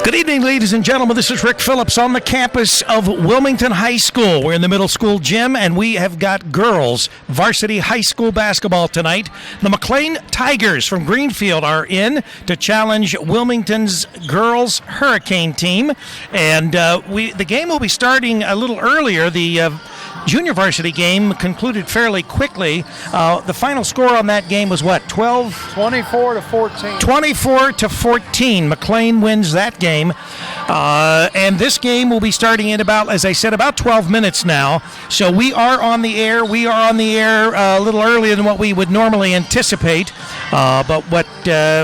Good evening, ladies and gentlemen. This is Rick Phillips on the campus of Wilmington High School. We're in the middle school gym, and we have got girls varsity high school basketball tonight. The McClain Tigers from Greenfield are in to challenge Wilmington's girls Hurricane team. And the game will be starting a little earlier. The junior varsity game concluded fairly quickly. The final score on that game was what, 24 to 14. 24 to 14. McClain wins that game. And this game will be starting in about, as I said, about 12 minutes now. So we are on the air. We are on the air a little earlier than what we would normally anticipate. But what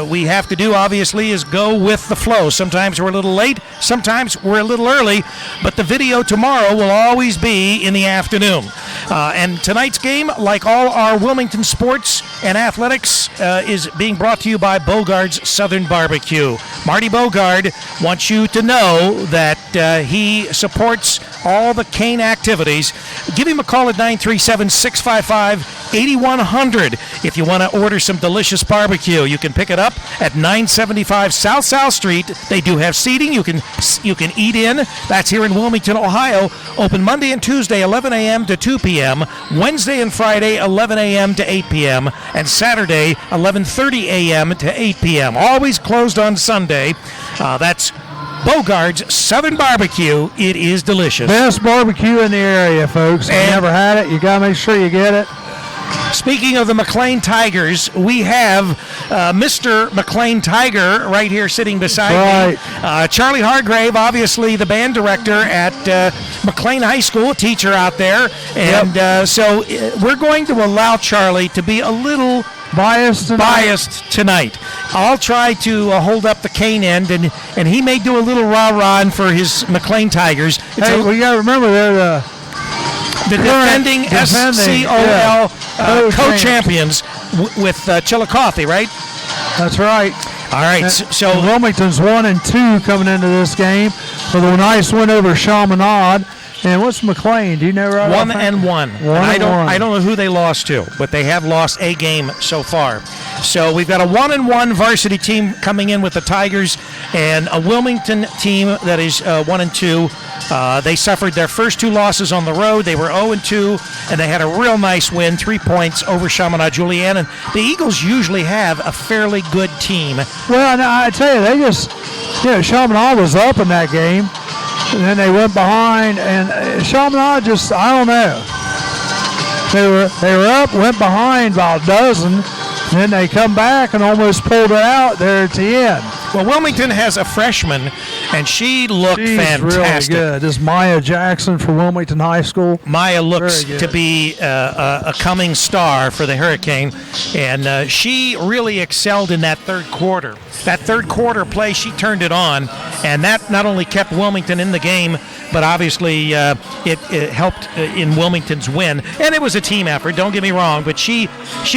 we have to do, obviously, is go with the flow. Sometimes we're a little late. Sometimes we're a little early. But the video tomorrow will always be in the afternoon. And tonight's game, like all our Wilmington sports and athletics, is being brought to you by Bogard's Southern Barbecue. Marty Bogard wants you to know that he supports all the Cane activities. Give him a call at 937-655-8100 if you want to order some delicious barbecue. You can pick it up at 975 South Street. They do have seating. You can eat in. That's here in Wilmington, Ohio. Open Monday and Tuesday, 11 a.m. to 2 p.m. Wednesday and Friday, 11 a.m. to 8 p.m. And Saturday, 11:30 a.m. to 8 p.m. Always closed on Sunday. That's Bogard's Southern Barbecue. It is delicious. Best barbecue in the area, folks. If you never had it, you got to make sure you get it. Speaking of the McClain Tigers, we have Mr. McClain Tiger right here sitting beside me. Charlie Hargrave, obviously the band director at McClain High School, a teacher out there. And so we're going to allow Charlie to be a little biased tonight. I'll try to hold up the Cane end, and he may do a little rah-rah for his McClain Tigers. We got to remember they're the defending SCOL co-champions with Chillicothe, right? That's right. All right. So Wilmington's 1-2 coming into this game with a nice win over Chaminade. And what's McClain? Do you know right? 1-1. I don't know who they lost to, but they have lost a game so far. So we've got a 1-1 varsity team coming in with the Tigers, and a Wilmington team that is 1-2. They suffered their first two losses on the road. They were 0-2, and they had a real nice win, 3 points over Chaminade Julienne. And the Eagles usually have a fairly good team. Well, I tell you, they just, Chaminade was up in that game. And then they went behind, and Chaminade just, I don't know. They were up, went behind about a dozen, and then they come back and almost pulled it out there at the end. Well, Wilmington has a freshman, and she looked fantastic. Really good. This is Maya Jackson for Wilmington High School. Maya looks to be a coming star for the Hurricane, and she really excelled in that third quarter. That third quarter play, she turned it on, and that not only kept Wilmington in the game, but obviously it helped in Wilmington's win. And it was a team effort, don't get me wrong, but she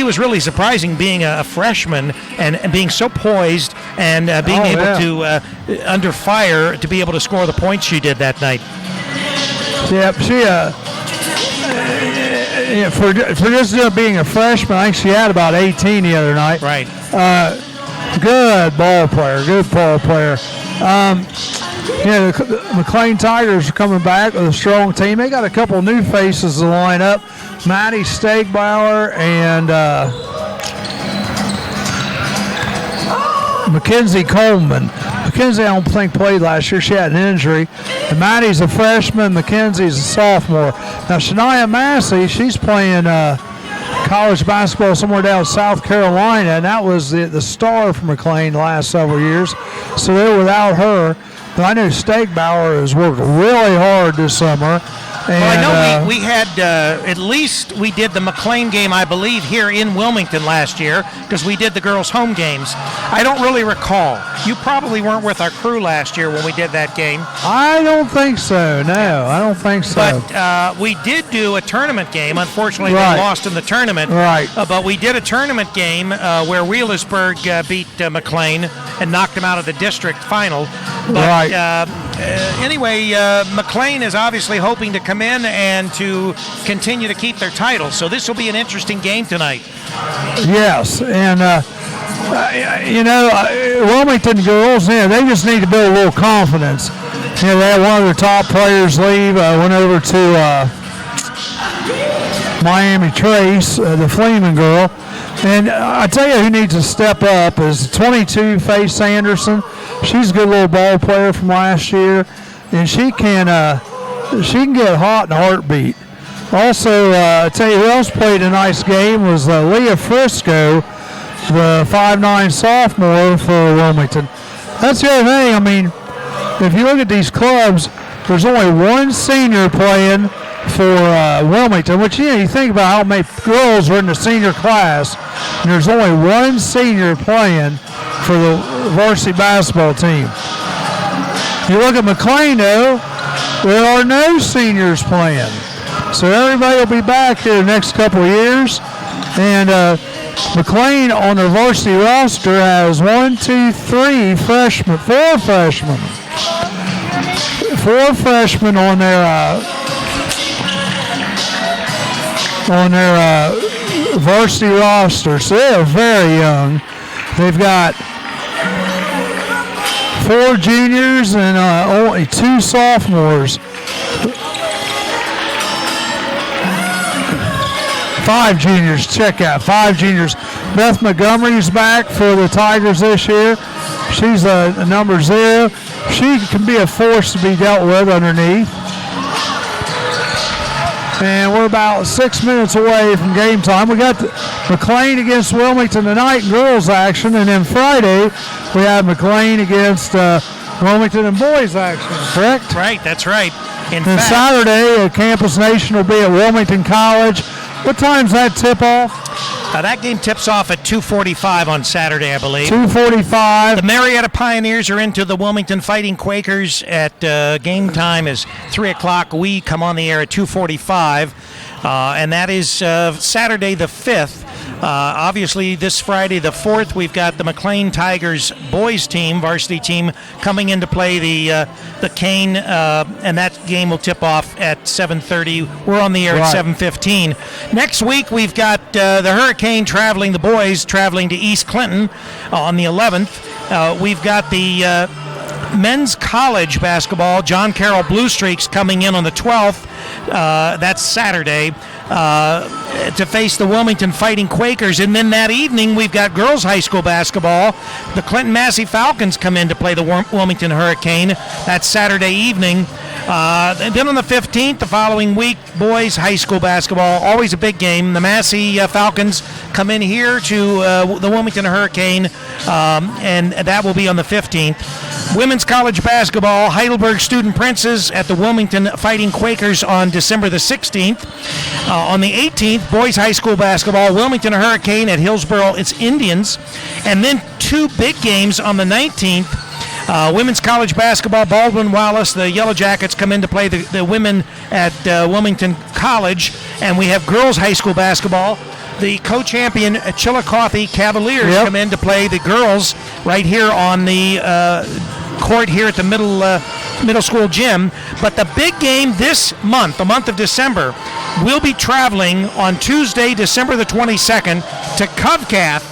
was really surprising being a freshman and being so poised and being able to, under fire, to be able to score the points she did that night. Yep, for just being a freshman, I think she had about 18 the other night. Right. Good ball player. The McClain Tigers are coming back with a strong team. They got a couple new faces to line up. Maddie Stegbauer and Mackenzie Coleman. Mackenzie, I don't think, played last year. She had an injury. And Maddie's a freshman. Mackenzie's a sophomore. Now, Shania Massey, she's playing college basketball somewhere down South Carolina, and that was the star for McClain the last several years. So they're without her. But I know Stegbauer has worked really hard this summer. And, well, I know we had, at least we did the McClain game, I believe, here in Wilmington last year, because we did the girls' home games. I don't really recall. You probably weren't with our crew last year when we did that game. I don't think so, no. I don't think so. But we did do a tournament game. Unfortunately, they lost in the tournament. Right. But we did a tournament game where Wheelersburg beat McClain and knocked them out of the district final. But, anyway, McClain is obviously hoping to come in and to continue to keep their title. So this will be an interesting game tonight. Yes, and Wilmington girls, they just need to build a little confidence. They had one of their top players leave, went over to Miami Trace, the Fleeman girl. And I tell you who needs to step up is 22, Faye Sanderson. She's a good little ball player from last year, and she can get hot in a heartbeat. Also, I tell you who else played a nice game was Leah Frisco, the 5'9" sophomore for Wilmington. That's the other thing. I mean, if you look at these clubs, there's only one senior playing for Wilmington, which you think about how many girls are in the senior class, and there's only one senior playing for the varsity basketball team. You look at McClain, though, there are no seniors playing. So everybody will be back here the next couple of years. And McClain on their varsity roster has 4 freshmen. 4 freshmen on their varsity roster. So they're very young. They've got 4 juniors and only 2 sophomores. 5 juniors, check out, 5 juniors. Beth Montgomery's back for the Tigers this year. She's a number 0. She can be a force to be dealt with underneath. And we're about 6 minutes away from game time. We got McClain against Wilmington tonight in girls action, and then Friday we have McClain against Wilmington in boys action, correct? Right, that's right. And Saturday, Campus Nation will be at Wilmington College. What time's that tip off? That game tips off at 2:45 on Saturday, I believe. 2:45. The Marietta Pioneers are into the Wilmington Fighting Quakers at game time is 3 o'clock. We come on the air at 2:45, and that is Saturday the 5th. Obviously, this Friday the 4th, we've got the McClain Tigers boys team, varsity team, coming in to play the Cane, and that game will tip off at 7:30. We're on the air at 7:15. Next week, we've got the Hurricane traveling, the boys traveling to East Clinton on the 11th. We've got the men's college basketball, John Carroll Blue Streaks, coming in on the 12th. That's Saturday. To face the Wilmington Fighting Quakers. And then that evening, we've got girls high school basketball. The Clinton Massey Falcons come in to play the Wilmington Hurricane. That's Saturday evening. And then on the 15th, the following week, boys high school basketball, always a big game. The Massey Falcons come in here to the Wilmington Hurricane, and that will be on the 15th. Women's college basketball, Heidelberg Student Princes at the Wilmington Fighting Quakers on December the 16th. On the 18th, boys high school basketball, Wilmington Hurricane at Hillsboro, it's Indians. And then 2 big games on the 19th. Women's college basketball, Baldwin Wallace, the Yellow Jackets come in to play the women at Wilmington College. And we have girls high school basketball. The co-champion Chillicothe Cavaliers come in to play the girls right here on the court here at the middle school gym. But the big game this month, the month of December, we'll be traveling on Tuesday, December the 22nd to Covcath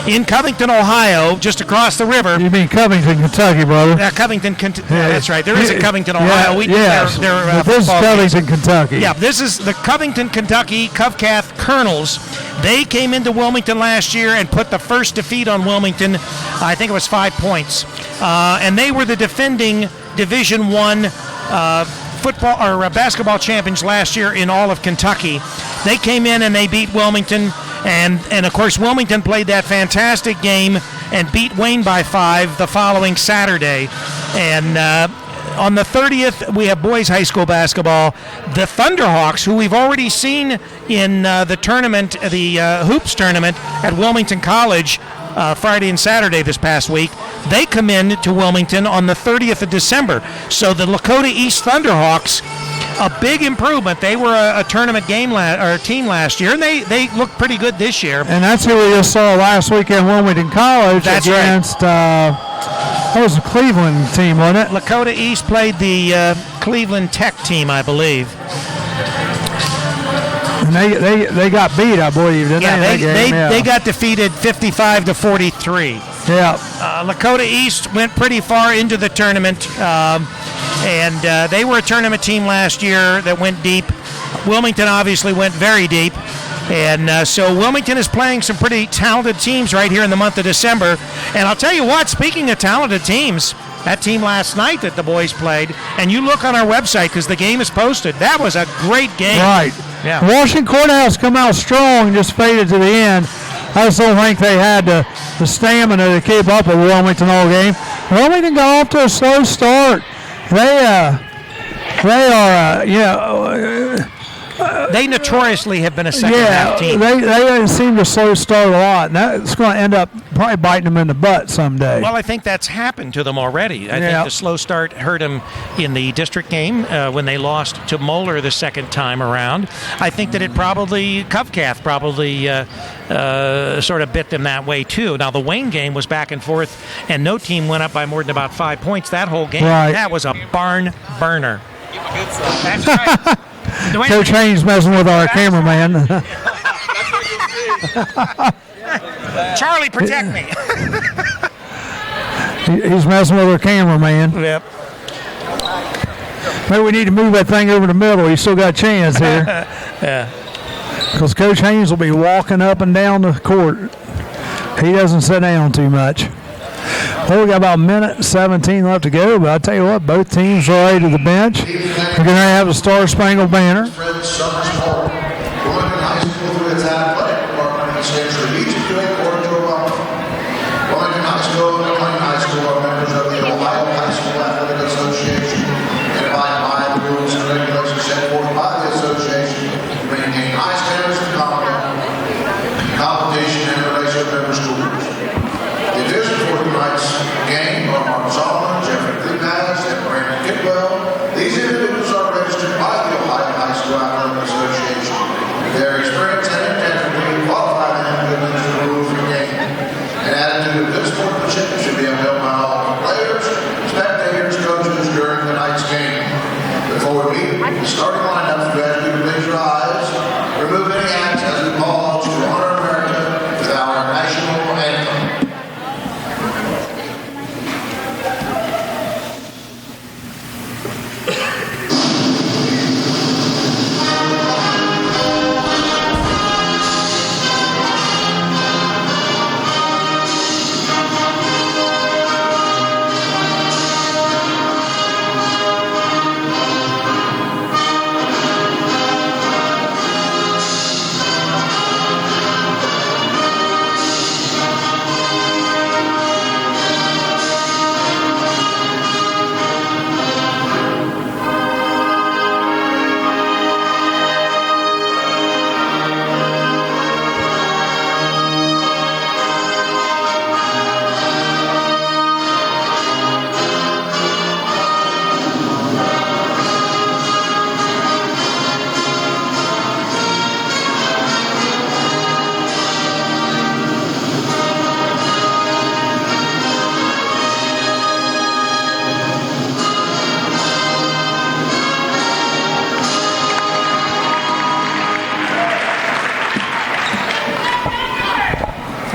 in Covington, Ohio, just across the river. You mean Covington, Kentucky, brother? Covington, Kentucky. Yeah, that's right. There is a Covington, Ohio. Yes. This is Covington, Kentucky. Yeah, this is the Covington, Kentucky Covcath Colonels. They came into Wilmington last year and put the first defeat on Wilmington. I think it was 5 points. And they were the defending Division I football or basketball champions last year in all of Kentucky. They came in and they beat Wilmington. And of course, Wilmington played that fantastic game and beat Wayne by 5 the following Saturday. And on the 30th, we have boys high school basketball. The Thunderhawks, who we've already seen in the tournament, the hoops tournament at Wilmington College Friday and Saturday this past week, they come in to Wilmington on the 30th of December. So the Lakota East Thunderhawks, a big improvement. They were a tournament game team last year, and they look pretty good this year. And that's who we just saw last week at Wilmington College. That's against, that was the Cleveland team, wasn't it? Lakota East played the Cleveland Tech team, I believe. And they got beat, I believe, didn't they? They got defeated 55-43. Yeah. Lakota East went pretty far into the tournament, and they were a tournament team last year that went deep. Wilmington obviously went very deep. And so Wilmington is playing some pretty talented teams right here in the month of December. And I'll tell you what, speaking of talented teams, that team last night that the boys played, and you look on our website because the game is posted, that was a great game. Right. Yeah. Washington Courthouse come out strong and just faded to the end. I just don't think they had the stamina to keep up with Wilmington all game. Wilmington got off to a slow start. They notoriously have been a second-half team. They seem to slow start a lot, and that's going to end up probably biting them in the butt someday. Well, I think that's happened to them already. I think the slow start hurt them in the district game when they lost to Moeller the second time around. I think that Covcath probably sort of bit them that way, too. Now, the Wayne game was back and forth, and no team went up by more than about 5 points that whole game. Right. That was a barn burner. That's right. Coach Haynes messing with our cameraman. Charlie, protect me. He's messing with our cameraman. Yep. Maybe we need to move that thing over the middle. He's still got a chance here. Yeah. Because Coach Haynes will be walking up and down the court. He doesn't sit down too much. Well, we got about a minute 17 left to go, but I'll tell you what, both teams are ready to the bench. We're going to have a Star Spangled Banner. Wilmington High School through its athletic department stands for each of doing according to a welcome. Wilmington High School and McClain High School are members of the Ohio High School Athletic Association and abide by the rules and regulations set forth by the association to maintain high standards of conduct, competition, and relation of member schools. The division for tonight's game are Mark Solomon, Jeffrey Cleepaz, and Brandon Kidwell. These individuals are registered by the Ohio High School Athletic Association. Their experience and integrity qualify them to administer the rules of the game. An attitude of good sportsmanship should be upheld by all players, spectators, coaches during the night's game. Before we meet the starting lineups, we ask you to please your eyes, remove any acts as we pause to honor America with our national anthem.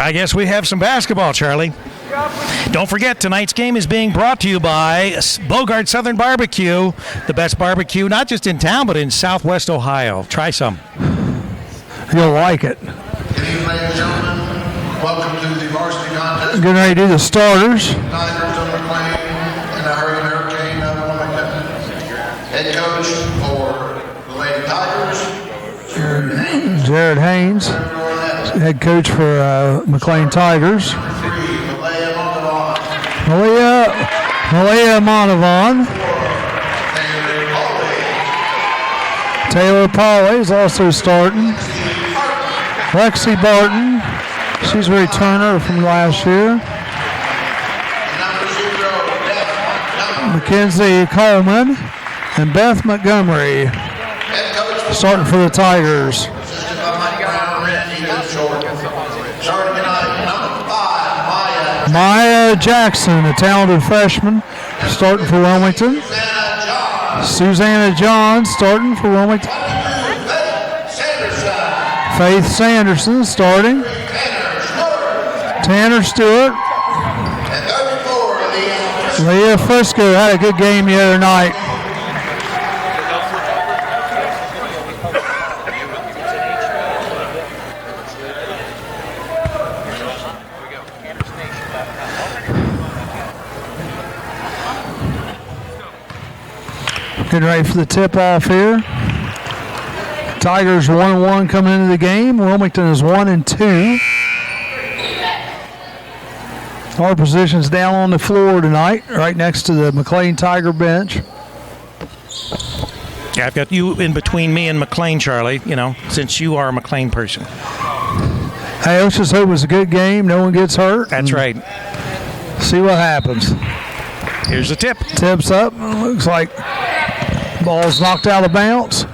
I guess we have some basketball, Charlie. Don't forget, tonight's game is being brought to you by Bogart Southern Barbecue, the best barbecue not just in town but in Southwest Ohio. Try some. You'll like it. Good evening, ladies and gentlemen. Welcome to the varsity contest. Getting ready to do the starters. Tigers of McClain and the Hurricane of Wilmington. Head coach for the Lady Tigers, Jared Haynes. Head coach for McClain Tigers. Malia Monavon. Taylor Pauley is also starting. Lexi Barton, she's a returner from last year. Mackenzie Coleman and Beth Montgomery starting for the Tigers. Maya Jackson, a talented freshman, starting for Wilmington. Susanna John starting for Wilmington. Faith Sanderson starting. Tanner Stewart. Leah Frisco had a good game the other night. Getting ready for the tip-off here. Tigers 1-1 coming into the game. Wilmington is 1-2. Our position's down on the floor tonight, right next to the McClain Tiger bench. Yeah, I've got you in between me and McClain, Charlie, since you are a McClain person. Hey, let's just hope it was a good game. No one gets hurt. That's right. See what happens. Here's the tip. Tips up. Looks like ball's knocked out of bounds.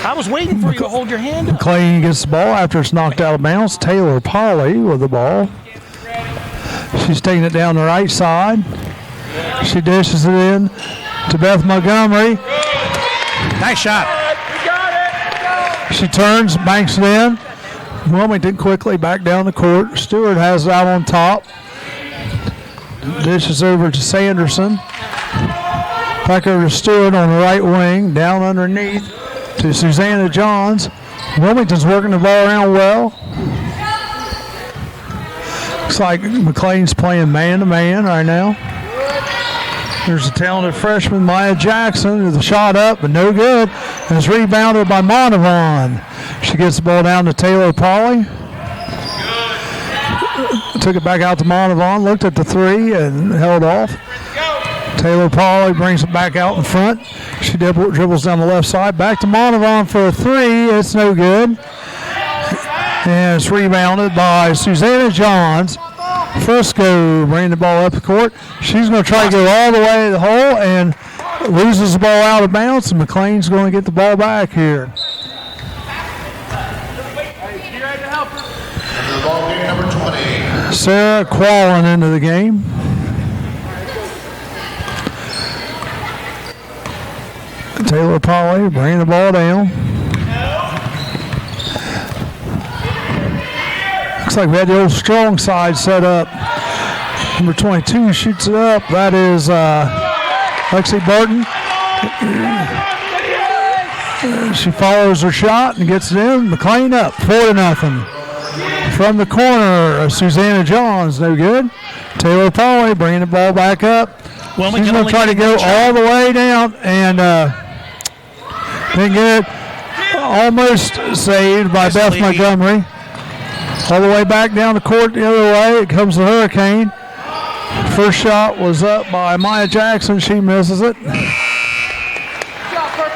I was waiting for you to hold your hand up. McClain gets the ball after it's knocked out of bounds. Taylor Polly with the ball. She's taking it down the right side. She dishes it in to Beth Montgomery. Nice shot. She turns, banks it in. Wilmington quickly back down the court. Stewart has it out on top. Dishes over to Sanderson. Back over to Stewart on the right wing. Down underneath to Susanna Johns. Wilmington's working the ball around well. Looks like McClain's playing man-to-man right now. There's a talented freshman, Maya Jackson, with a shot up, but no good. And it's rebounded by Monavon. She gets the ball down to Taylor Polly. Took it back out to Monavon, looked at the three and held off. Taylor Polly brings it back out in front. She dribbles down the left side. Back to Monavon for a three. It's no good. And it's rebounded by Susanna Johns. Frisco bringing the ball up the court. She's going to try to go all the way to the hole and loses the ball out of bounds. And McClain's going to get the ball back here. The ball game number 20. Sarah Quallen into the game. Taylor Polly bringing the ball down. Looks like we had the old strong side set up. Number 22 shoots it up. That is Lexi Barton. She follows her shot and gets it in. McClain up 4-0. From the corner, Susanna Johns, no good. Taylor Polly bringing the ball back up. She's going to try to go all the way down and didn't get it. Almost saved by Beth Montgomery. All the way back down the court the other way. It comes the Hurricane. First shot was up by Maya Jackson. She misses it.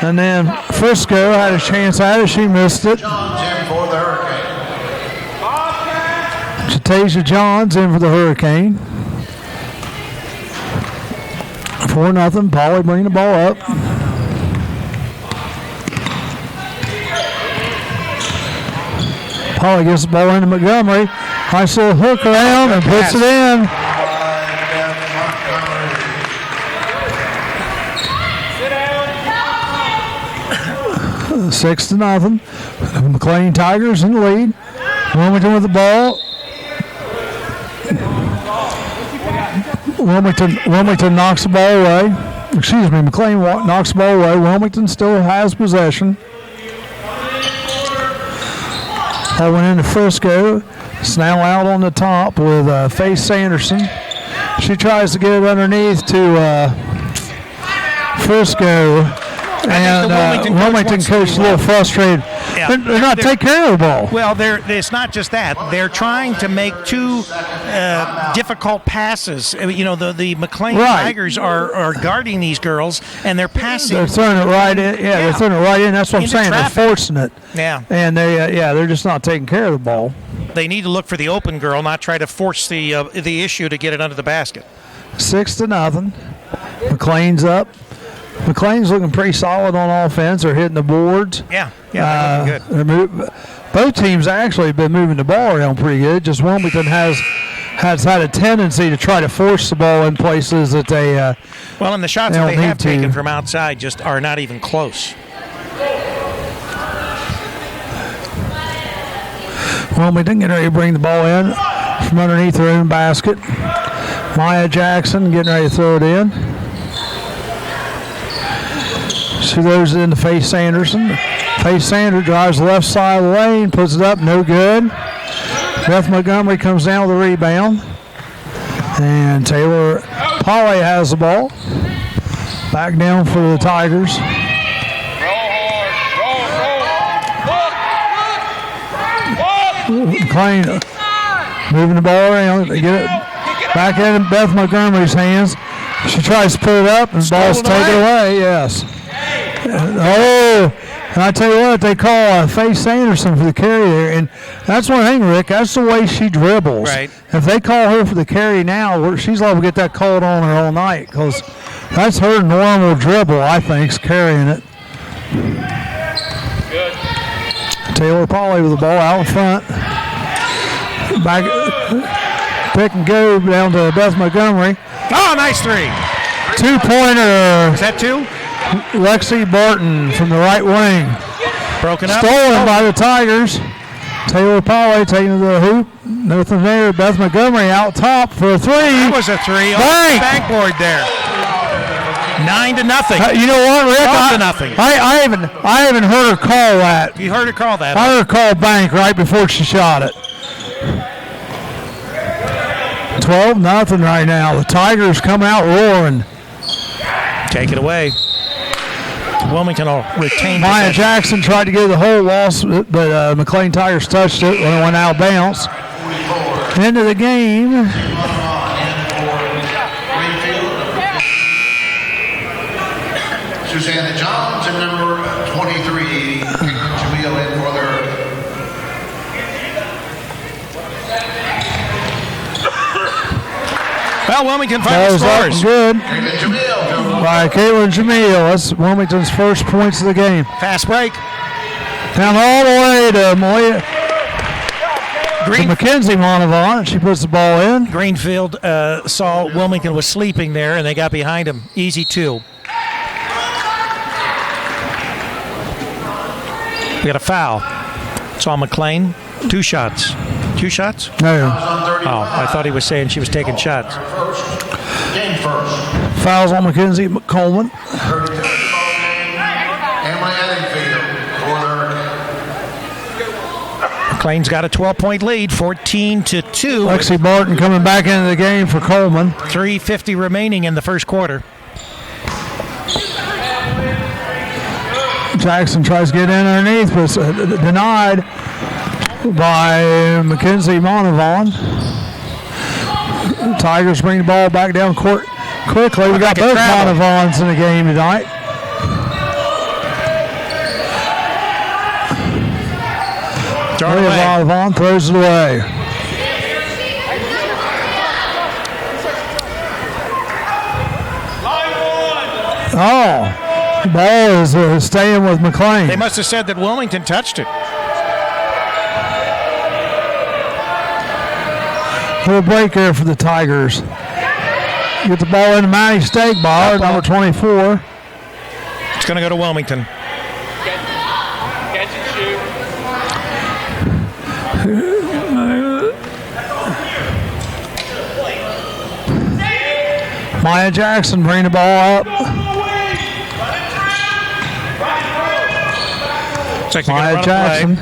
And then Frisco had a chance at it. She missed it. Johns in for the Hurricane. Jatasia Johns in for the Hurricane. 4-0. Polly bringing the ball up. Polly gets the ball into Montgomery. Nice little hook around and puts it in. 6-0. McClain Tigers in the lead. Wilmington with the ball. Wilmington knocks the ball away. Excuse me, McClain knocks the ball away. Wilmington still has possession. That went into Frisco. It's now out on the top with Faith Sanderson. She tries to get it underneath to Frisco. And Wilmington coach is a little frustrated. Yeah. They're not taking care of the ball. Well, it's not just that. They're trying to make two difficult passes. The McClain Tigers are guarding these girls, and they're passing. They're throwing it right in. Yeah, they're throwing it right in. That's what I'm saying. Traffic. They're forcing it. Yeah. And they're just not taking care of the ball. They need to look for the open girl, not try to force the issue to get it under the basket. 6-0. McClain's up. McClain's looking pretty solid on offense. They're hitting the boards. Yeah, they're looking good. Both teams actually have been moving the ball around pretty good. Just Wilmington has had a tendency to try to force the ball in places that they and the shots that they have taken from outside just are not even close. Wilmington getting ready to bring the ball in from underneath their own basket. Maya Jackson getting ready to throw it in. She throws it into Faith Sanderson. Faith Sanders drives the left side of the lane, puts it up, no good. Beth Montgomery comes down with the rebound. And Taylor Polly has the ball. Back down for the Tigers. McClain moving the ball around to get it back in Beth Montgomery's hands. She tries to put it up and the ball's taken away. Yes. Oh, and I tell you what, they call Faith Sanderson for the carry there, and that's one thing, Rick. That's the way she dribbles. Right. If they call her for the carry now, she's liable to get that called on her all night because that's her normal dribble. I think is carrying it. Good. Taylor Polly with the ball out in front. Back, pick and go down to Beth Montgomery. Oh, nice three. 2-pointer. Is that two? Lexi Barton from the right wing. Broken up. Stolen by the Tigers. Taylor Polly taking to the hoop. Nothing there. Beth Montgomery out top for a three. That was a three. Bank. Backboard there. 9-0. You know what, Rick? 12-0. I haven't heard her call that. You heard her call that. I heard her call bank right before she shot it. 12-0 right now. The Tigers come out roaring. Take it away. Wilmington will retain Maya possession. Jackson tried to get the whole loss, but McClain Tigers touched it when it went out of bounds. End of the game. Susanna Johns and number 23, Jamil in for their. Well, Wilmington That finally was up scores. good Jamil. by Caitlin Jamil. That's Wilmington's first points of the game. Fast break. Down all the way to Green, Mackenzie Monavon. She puts the ball in. Greenfield saw Wilmington was sleeping there, and they got behind him. Easy two. We got a foul. Saw McClain. 2 shots. 2 shots? No. Oh, I thought he was saying she was taking shots. Game first. Fouls on Mackenzie Coleman. 33rd ball game. Emily Eddingfield for their. McClain's got a 12-point lead, 14-2. Lexi Barton coming back into the game for Coleman. 3:50 remaining in the first quarter. Jackson tries to get in underneath, but it's denied by Mackenzie Monavon. Tigers bring the ball back down court quickly. We got both Monavons in the game tonight. Monavon throws it away. Oh, the ball is staying with McClain. They must have said that Wilmington touched it. Little break there for the Tigers. Get the ball into Maddie Stegbauer, number 24. It's going to go to Wilmington. Catch and shoot. Maya Jackson bring the ball up. Maya Jackson.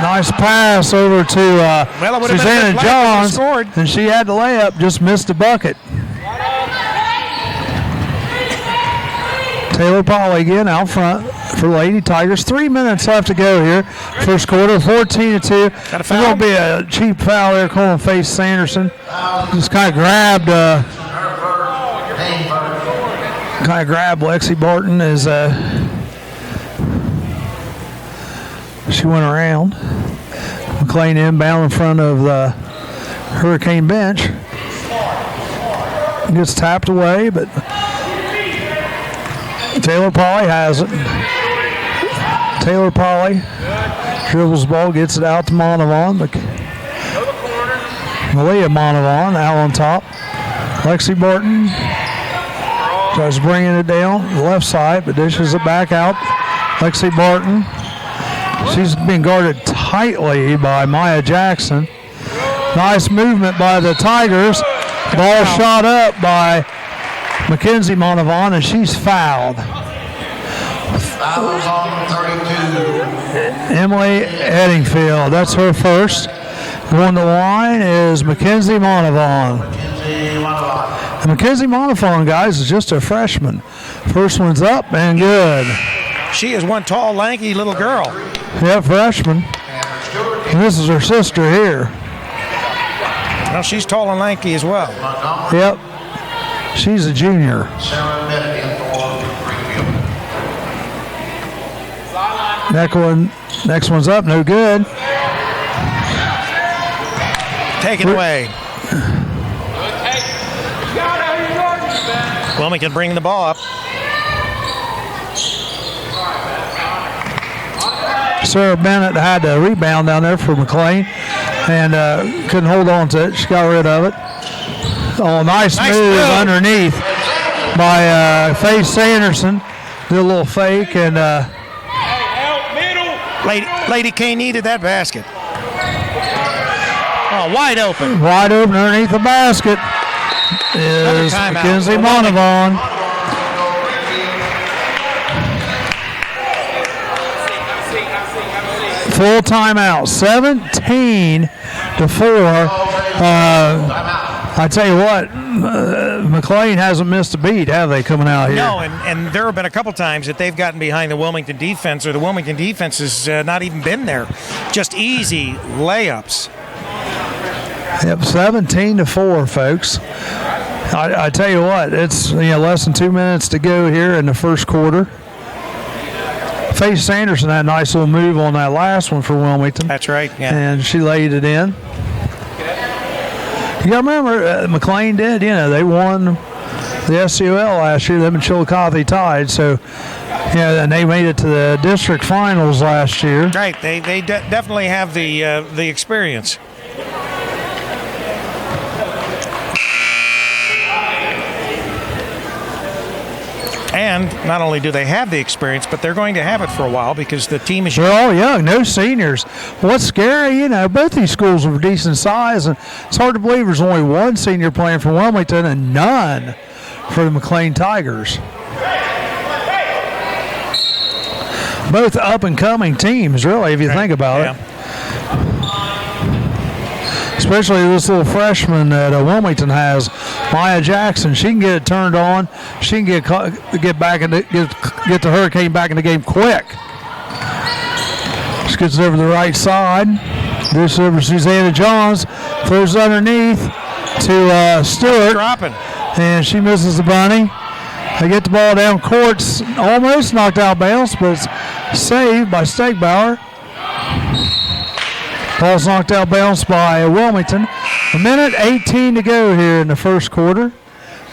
Nice pass over to Susanna Johns, and she had the layup, just missed the bucket. Taylor Polly again out front for Lady Tigers. 3 minutes left to go here. First quarter, 14-2. Got a foul? There's going to be a cheap foul there calling Faith Sanderson. Just kind of grabbed Lexi Barton as she went around. McClain inbound in front of the Hurricane bench. Gets tapped away, but Taylor Polly has it. Taylor Polly dribbles the ball, gets it out to Monavon. Malia Monavon out on top. Lexi Barton tries bringing it down the left side, but dishes it back out. Lexi Barton She's being guarded tightly by Maya Jackson. Nice movement by the Tigers. Ball shot up by Mackenzie Monavon, and she's fouled. Fouls on 32. Emily Eddingfield, that's her first. Going to the line is Mackenzie Monavon. And Mackenzie Monavon, guys, is just a freshman. First one's up and good. She is one tall, lanky little girl. Yeah, freshman. And this is her sister here. Well, she's tall and lanky as well. Yep. She's a junior. Sarah Bennett in for Greenfield. Next one's up, no good. Take it away. Wilmington bringing the ball up. Sarah Bennett had a rebound down there for McClain and couldn't hold on to it. She got rid of it. Oh, nice move underneath by Faye Sanderson. Did a little fake and Lady K needed that basket. Oh, wide open. Wide open underneath the basket is Mackenzie Monavon. Full timeout, 17-4. I tell you what, McClain hasn't missed a beat, have they, coming out here? No, and there have been a couple times that they've gotten behind the Wilmington defense, or the Wilmington defense has not even been there. Just easy layups. Yep, 17-4, folks. I tell you what, it's less than 2 minutes to go here in the first quarter. Faye Sanderson had a nice little move on that last one for Wilmington. That's right, yeah. And she laid it in. You got to remember, McClain did, they won the SCOL last year. Them and Chillicothe tied, so, and they made it to the district finals last year. Right, they definitely have the experience. And not only do they have the experience, but they're going to have it for a while because the team is young. They're all young, no seniors. What's scary, both these schools are decent size, and it's hard to believe there's only one senior playing for Wilmington and none for the McClain Tigers. Both up-and-coming teams, really, if you think about it. Especially this little freshman that Wilmington has, Maya Jackson. She can get it turned on. She can get back and get the Hurricane back in the game quick. She gets it over the right side. This over Susanna Johns. Throws underneath to Stewart. Dropping. And she misses the bunny. They get the ball down courts. Almost knocked out bounce, but it's saved by Stegbauer. Ball's knocked out bounce by Wilmington. 1:18 to go here in the first quarter.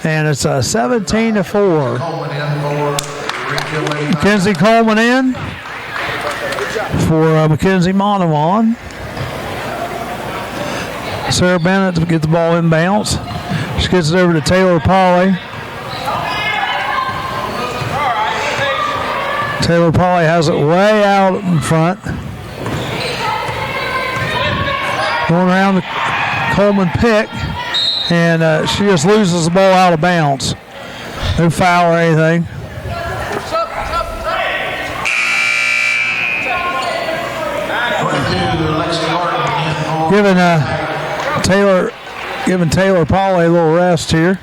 And it's 17-4. Mackenzie Coleman in for Mackenzie Monavon. Sarah Bennett to get the ball in bounce. She gets it over to Taylor Polly. Taylor Polly has it way out in front. Going around the Coleman pick, and she just loses the ball out of bounds. No foul or anything. Giving Taylor Polly a little rest here.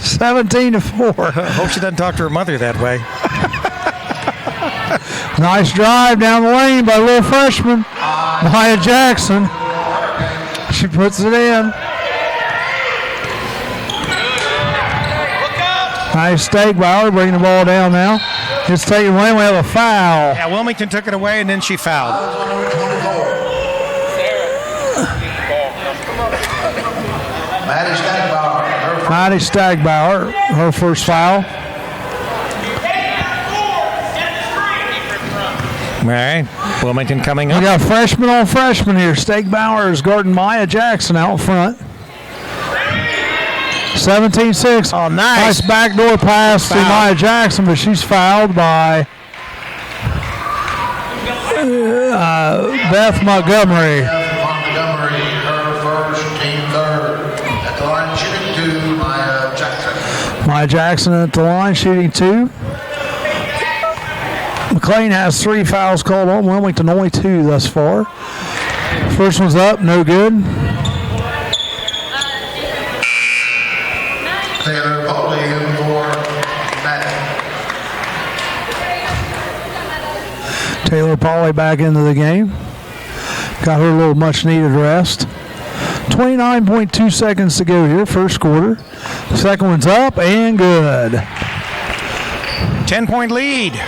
17-4. Hope she doesn't talk to her mother that way. Nice drive down the lane by little freshman Maya Jackson. She puts it in. Nice Stegbauer bringing the ball down now. It's taken away. We have a foul. Yeah, Wilmington took it away, and then she fouled. Maddie Stegbauer, her first foul. All right, Wilmington coming up. We got freshman on freshman here. Stegbauer is guarding Maya Jackson out front. 17-6. Oh, nice. Nice backdoor pass to Maya Jackson, but she's fouled by Beth Montgomery. Montgomery, her first, team third. At the line, shooting 2, Maya Jackson. Maya Jackson at the line, shooting 2. McClain has 3 fouls called on. Wilmington only 2 thus far. First one's up, no good. Taylor Foley in for Matt. Taylor Pauley back into the game. Got her a little much needed rest. 29.2 seconds to go here, first quarter. Second one's up and good. 10-point lead.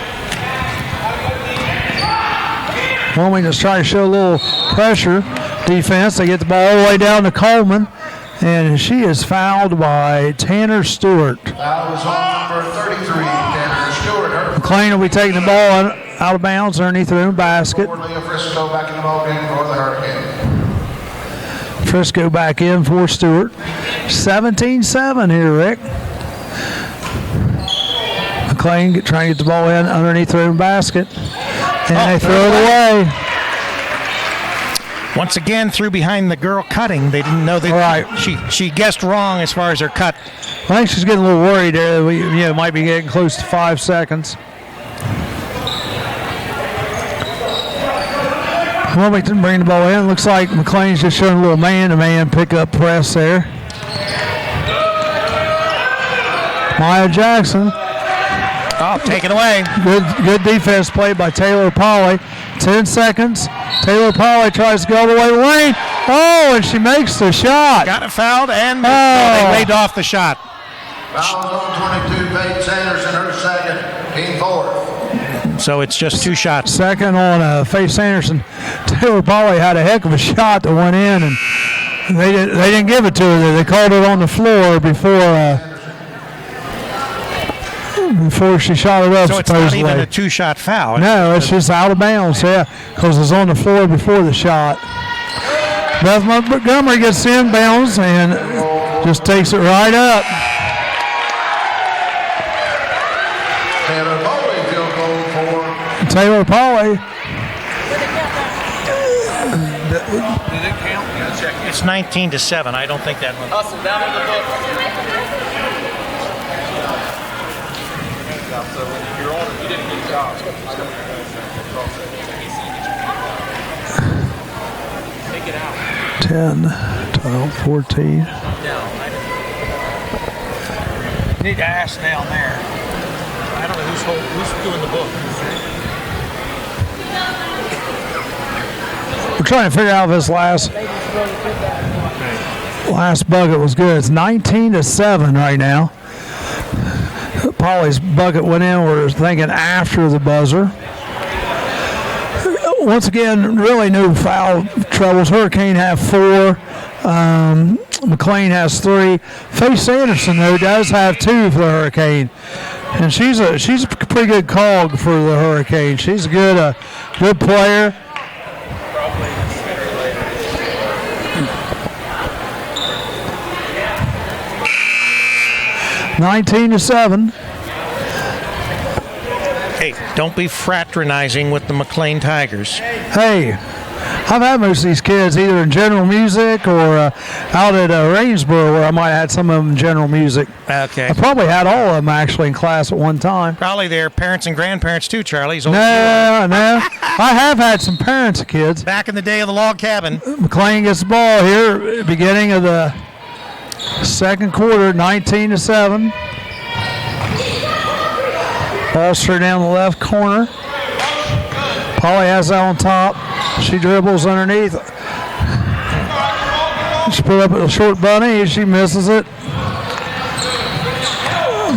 Wilmington's trying to show a little pressure defense. They get the ball all the way down to Coleman, and she is fouled by Tanner Stewart. Foul was on for 33, Tanner Stewart. McClain will be taking the ball out of bounds underneath their own basket. Leah Frisco back in the ball game for the Hurricane. Frisco back in for Stewart. 17-7 here, Rick. McClain trying to get the ball in underneath their own basket. And they throw it away. Once again, threw behind the girl cutting. They didn't know that. Right. She guessed wrong as far as her cut. I think she's getting a little worried there. That we might be getting close to 5 seconds. Wilmington bringing the ball in. Looks like McClain's just showing a little man-to-man pickup press there. Maya Jackson. Oh, take it away. Good defense played by Taylor Pauley. 10 seconds. Taylor Pauley tries to go all the way to the lane. Oh, and she makes the shot. Got it fouled, and they waved off the shot. Foul on 22, Paige Sanderson, her second, team fourth. So it's just 2 shots. Second on Faith Sanderson. Taylor Pauley had a heck of a shot that went in, and they didn't give it to her. They called it on the floor before she shot it up. So it's supposedly. not even a 2-shot foul. No, it's just out of bounds, because it's on the floor before the shot. Beth Montgomery gets inbounds and just takes it right up. Taylor Foley field goal for Taylor Pauley. Did it count? Yeah, check. It's 19-7. I don't think that one. Hustle down in the book. So when you're on, you didn't get a job. Take it out. 10, 12, 14. You need to ask down there. I don't know who's doing the book. We're trying to figure out if this last bucket was good. It's 19-7 right now. Pauley's bucket went in. We're thinking after the buzzer. Once again, really no foul troubles. Hurricane have 4. McClain has 3. Faith Sanderson, though, does have 2 for the Hurricane. And she's a pretty good cog for the Hurricane. She's a good player. (19-7). Hey, don't be fraternizing with the McClain Tigers. Hey, I've had most of these kids either in general music or out at Rainsboro, where I might have had some of them in general music. Okay. I probably had all of them actually in class at one time. Probably their parents and grandparents too, Charlie. No. I have had some parents of kids. Back in the day of the log cabin. McClain gets the ball here, beginning of the second quarter, 19-7. Ball straight down the left corner. Pauley has that on top. She dribbles underneath. She put up a short bunny. She misses it.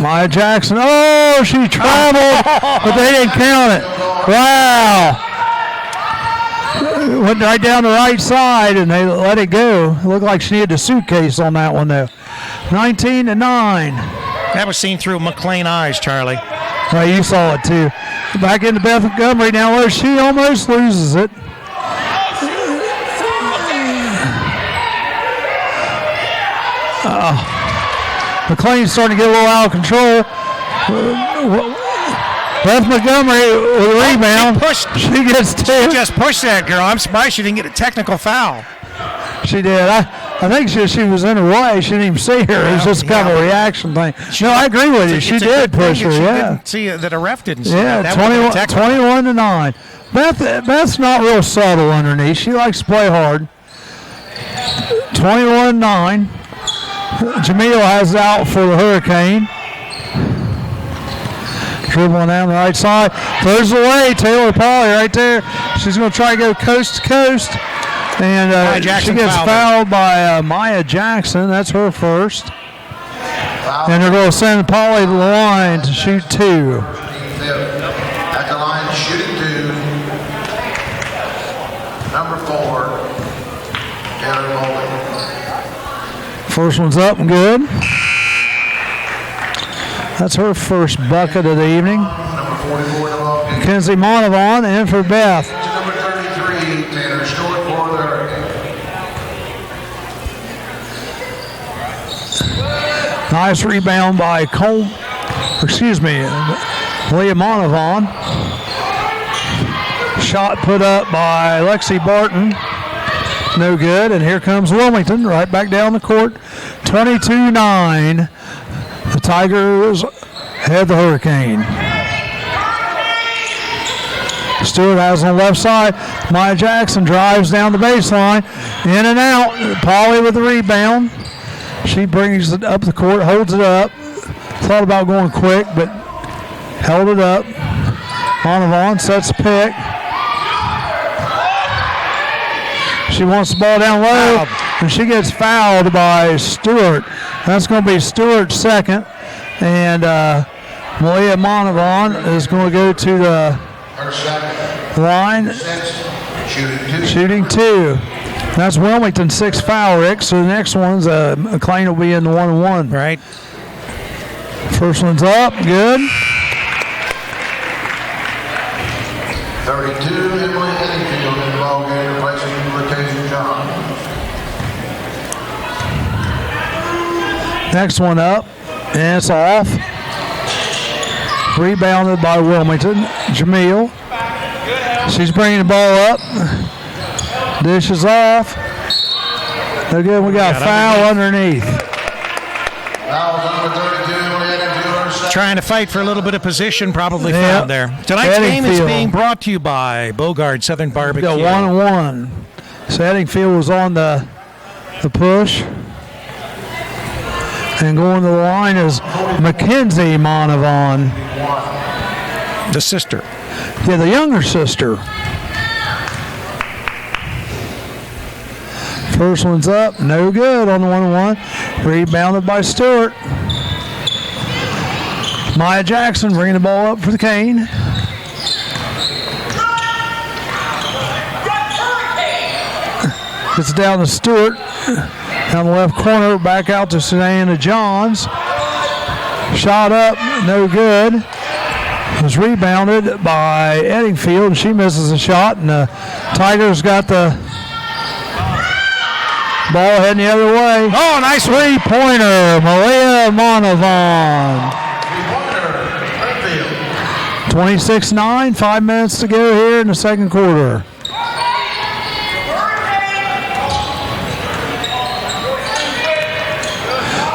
Maya Jackson. Oh, she traveled, but they didn't count it. Wow. Went right down the right side, and they let it go. It looked like she needed a suitcase on that one, though. 19-9. That was seen through McClain eyes, Charlie. Well, you saw it, too. Back into Beth Montgomery now, where she almost loses it. McClain's starting to get a little out of control. Beth Montgomery with a rebound. She gets two. She just pushed that girl. I'm surprised she didn't get a technical foul. She did. I think she was in her way. She didn't even see her. It was just kind of a reaction thing. No, I agree with you. She did push her. She Yeah. didn't see that a ref didn't see Yeah, that. 21-9. Beth's not real subtle underneath. She likes to play hard. 21-9. Jamil has it out for the Hurricane. Dribbling down the right side. Throws away. Taylor Polly right there. She's going to try to go coast to coast. And she gets fouled by Maya Jackson. That's her first. And they're going to send Polly to the line to shoot two. At the line, shooting two. Number 4, Taylor Bowling. First one's up and good. That's her first bucket of the evening. Number 44, Noel. Mackenzie Monavon in for Beth. Number 33, Tanner Stewart for the Hurricane. Nice rebound by Leah Monavon. Shot put up by Lexi Barton. No good. And here comes Wilmington right back down the court. 22-9. The Tigers head the Hurricane. Stewart has on the left side. Maya Jackson drives down the baseline. In and out. Polly with the rebound. She brings it up the court, holds it up. Thought about going quick, but held it up. Monavon sets a pick. She wants the ball down low, and she gets fouled by Stewart. That's going to be Stewart's second. And Malia Monavon is going to go to the line, shooting two. That's Wilmington's sixth foul, Rick. So the next one's McClain will be in the 1-1. Right. First one's up, good. 32, Emily Eddingfield in the ball game, replacing Latasha John. Next one up, and it's off. Rebounded by Wilmington. Jamil. She's bringing the ball up. Dish is off. Again, we got a foul underneath. Foul number 32, Emily Eddingfield. Trying to fight for a little bit of position, probably found there. Tonight's game is being brought to you by Bogard Southern Barbecue. We got 1-1. So Eddingfield was on the push. And going to the line is Mackenzie Monavon. The sister. Yeah, the younger sister. First one's up, no good on the 1-1. Rebounded by Stewart. Maya Jackson bringing the ball up for the Cane. It's down to Stewart. Down the left corner, back out to Susanna Johns. Shot up, no good. It was rebounded by Eddingfield, and she misses a shot, and the Tigers got the ball heading the other way. Oh, nice three-pointer, Malia Monavon. 26-9, 5 minutes to go here in the second quarter.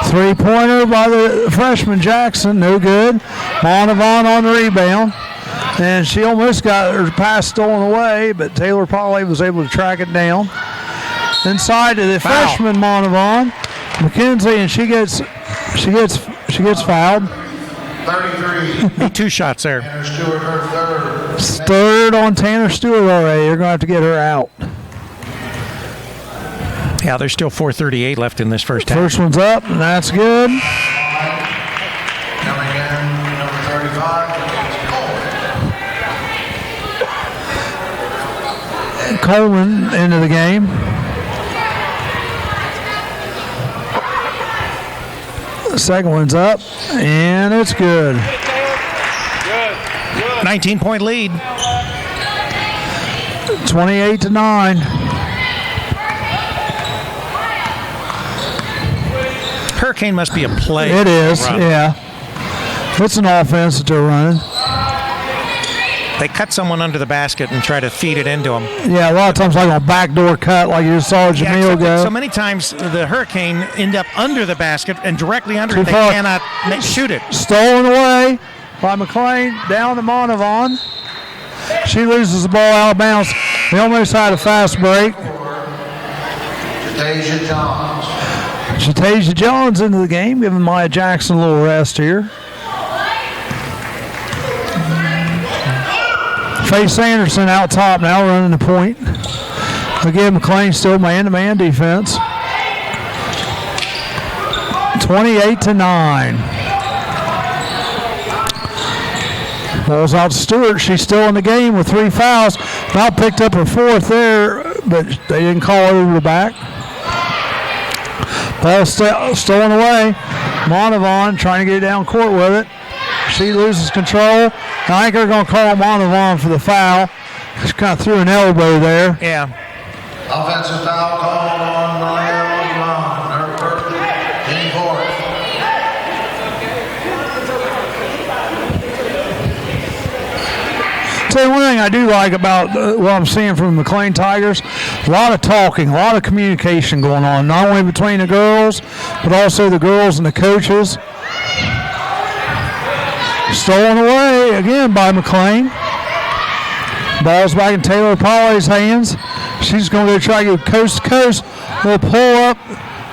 Three-pointer by the freshman Jackson, no good. Monavon on the rebound. And she almost got her pass stolen away, but Taylor Polly was able to track it down. Inside to the freshman Monavon, Mackenzie, and she gets fouled. 33. Two shots there. Tanner Stewart, her third. Third on Tanner Stewart already. You're going to have to get her out. Yeah, there's still 4:38 left in this first half. First one's up, and that's good. Coming in, number 35, Coleman into the game. The second one's up, and it's good. 19-point lead. 28-9. Hurricane must be a play. It is, yeah. It's an offense that they're running. They cut someone under the basket and try to feed it into them. Yeah, a lot of times like a backdoor cut like you saw Jamil go. So many times the Hurricane end up under the basket and directly under it. They cannot shoot it. Stolen away by McClain. Down to Monavon. She loses the ball out of bounds. They almost had a fast break. Jatasia Johns into the game, giving Maya Jackson a little rest here. Faye Sanderson out top now, running the point. Again, McClain still man-to-man defense. 28-9. Ball's out to Stewart. She's still in the game with 3 fouls. About picked up her 4th there, but they didn't call it over the back. Ball stolen away. Monavon trying to get it down court with it. She loses control. I think they're going to call Monavon for the foul. She kind of threw an elbow there. Yeah. Offensive foul call on Maria Monavon. Her first, team fourth. Tell you one thing I do like about what I'm seeing from the McClain Tigers, a lot of talking, a lot of communication going on, not only between the girls, but also the girls and the coaches. Stolen away again by McClain. Ball's back in Taylor Polly's hands. She's going to go try to go coast to coast. We'll pull up,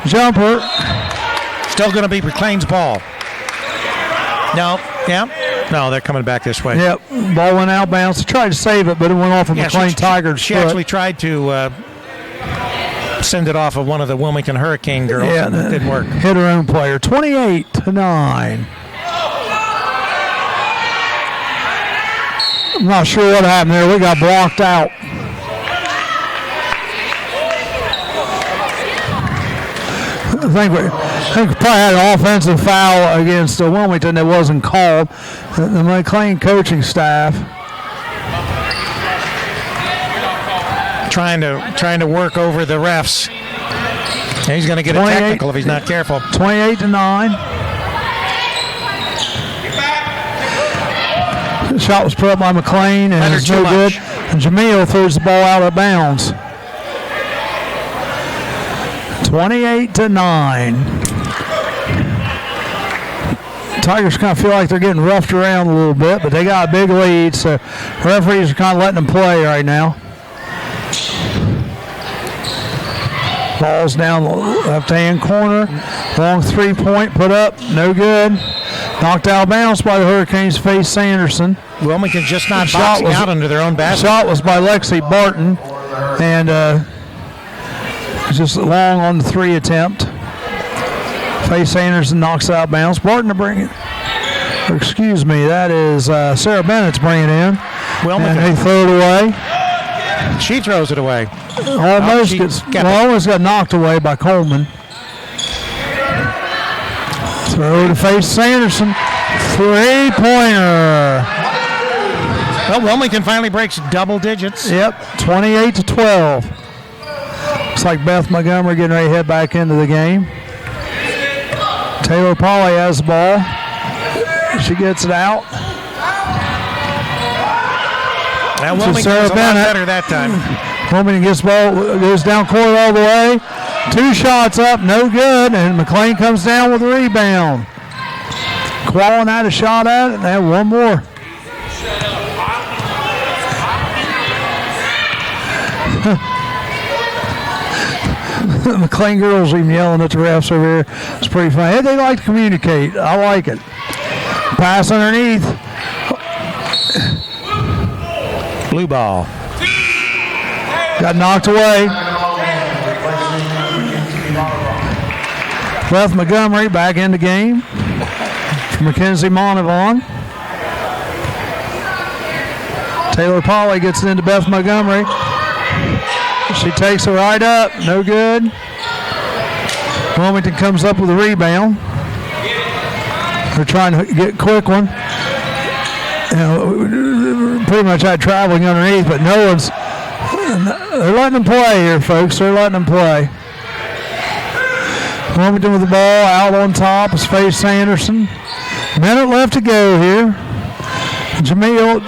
jumper. Still going to be McClain's ball. No, yeah. No, they're coming back this way. Yep, ball went out bounds. They tried to save it, but it went off of McClain Tigers' She foot. actually tried to send it off of one of the Wilmington Hurricane girls. Yeah, and it didn't work. Hit her own player. 28-9. I'm not sure what happened there. We got blocked out. I think we probably had an offensive foul against Wilmington that wasn't called. The McClain coaching staff trying to work over the refs. And he's going to get a technical if he's not careful. 28-9. The shot was put up by McClain and it's no good. And Jamil throws the ball out of bounds. 28-9. Tigers kind of feel like they're getting roughed around a little bit, but they got a big lead, so referees are kind of letting them play right now. Ball's down the left-hand corner. Long 3-point put up, no good. Knocked out of bounds by the Hurricanes' Faye Sanderson. Wilmington just not boxing out under their own basket. Shot was by Lexi Barton, and just long on the 3 attempt. Faye Sanderson knocks out of bounds. Barton to bring it. Excuse me, that is Sarah Bennett's bringing it in. Wilmington. And they throw it away. She throws it away. Almost got knocked away by Coleman. Throw to Faye Sanderson. 3-pointer. Well, Wilmington finally breaks double digits. Yep, 28-12. Looks like Beth Montgomery getting ready to head back into the game. Taylor Polly has the ball. She gets it out. Now Wilmington was a lot better that time. Wilmington gets the ball, goes down court all the way. 2 shots up, no good, and McClain comes down with a rebound. Quallen had a shot at it, and they have one more. The McClain girls even yelling at the refs over here. It's pretty funny. Hey, they like to communicate. I like it. Pass underneath. Blue ball. Got knocked away. Beth Montgomery back in the game. Mackenzie Monavon. Taylor Polly gets it into Beth Montgomery. She takes it right up. No good. Wilmington comes up with a rebound. They're trying to get a quick one. Pretty much had traveling underneath, but no one's. They're letting them play here, folks. They're letting them play. Wilmington with the ball. Out on top is Faye Sanderson. Minute left to go here. Jamil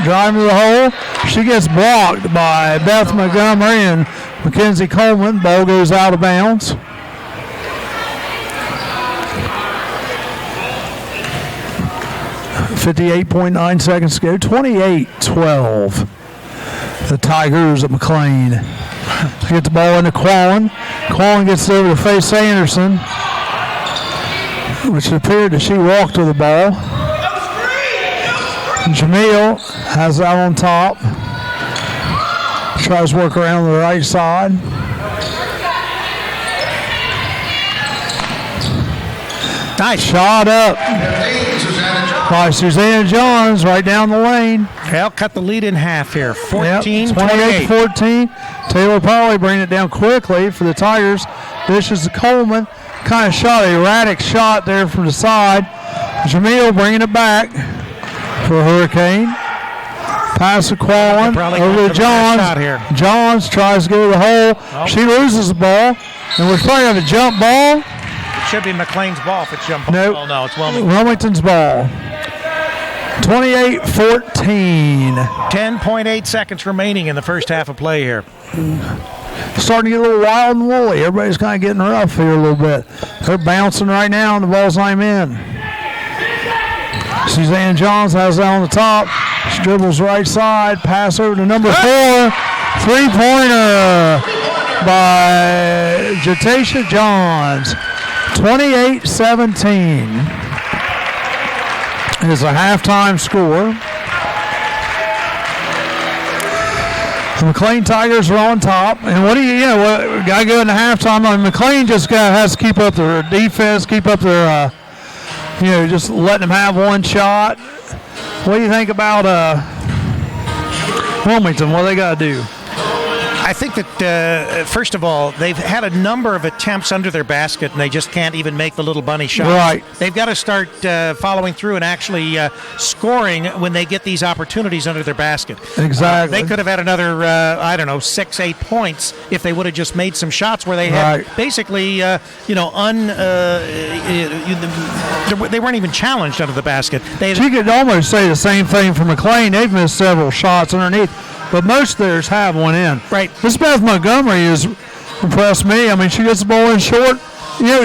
driving to the hole. She gets blocked by Beth Montgomery and Mackenzie Coleman. Ball goes out of bounds. .9 seconds to go. 28-12. The Tigers at McClain. Get the ball into Quallen. Quallen gets it over to Faye Sanderson, which appeared that she walked with the ball. Jamil has that on top. Tries to work around the right side. Nice shot up by Susanna Johns right down the lane. Well, cut the lead in half here. 14-28. 28-14. Taylor Polly bringing it down quickly for the Tigers. Dishes to Coleman. Kind of shot, an erratic shot there from the side. Jamil bringing it back for Hurricane. Pass to Quallen over to Johns. Johns tries to go to the hole. Oh. She loses the ball. And we're probably have a jump ball. It should be McClain's ball if it's jump ball. Nope. Oh, no, it's Wilmington. Wilmington's ball. 28-14. 10.8 seconds remaining in the first half of play here. Starting to get a little wild and woolly. Everybody's kind of getting rough here a little bit. They're bouncing right now and the ball's not in. Suzanne Johns has that on the top. She dribbles right side. Pass over to number 4. Three-pointer by Jatasha Johns. 28-17 is a halftime score. The McClain Tigers are on top. And what do you got to go into halftime. I mean, McClain just has to keep up their defense, keep up their, just letting them have one shot. What do you think about Wilmington? What do they got to do? I think that, first of all, they've had a number of attempts under their basket, and they just can't even make the little bunny shots. Right. They've got to start following through and actually scoring when they get these opportunities under their basket. Exactly. They could have had another, 6-8 points if they would have just made some shots where they had basically, they weren't even challenged under the basket. You could almost say the same thing for McClain. They've missed several shots underneath. But most of theirs have one in. Right. This Beth Montgomery has impressed me. I mean, she gets the ball in short.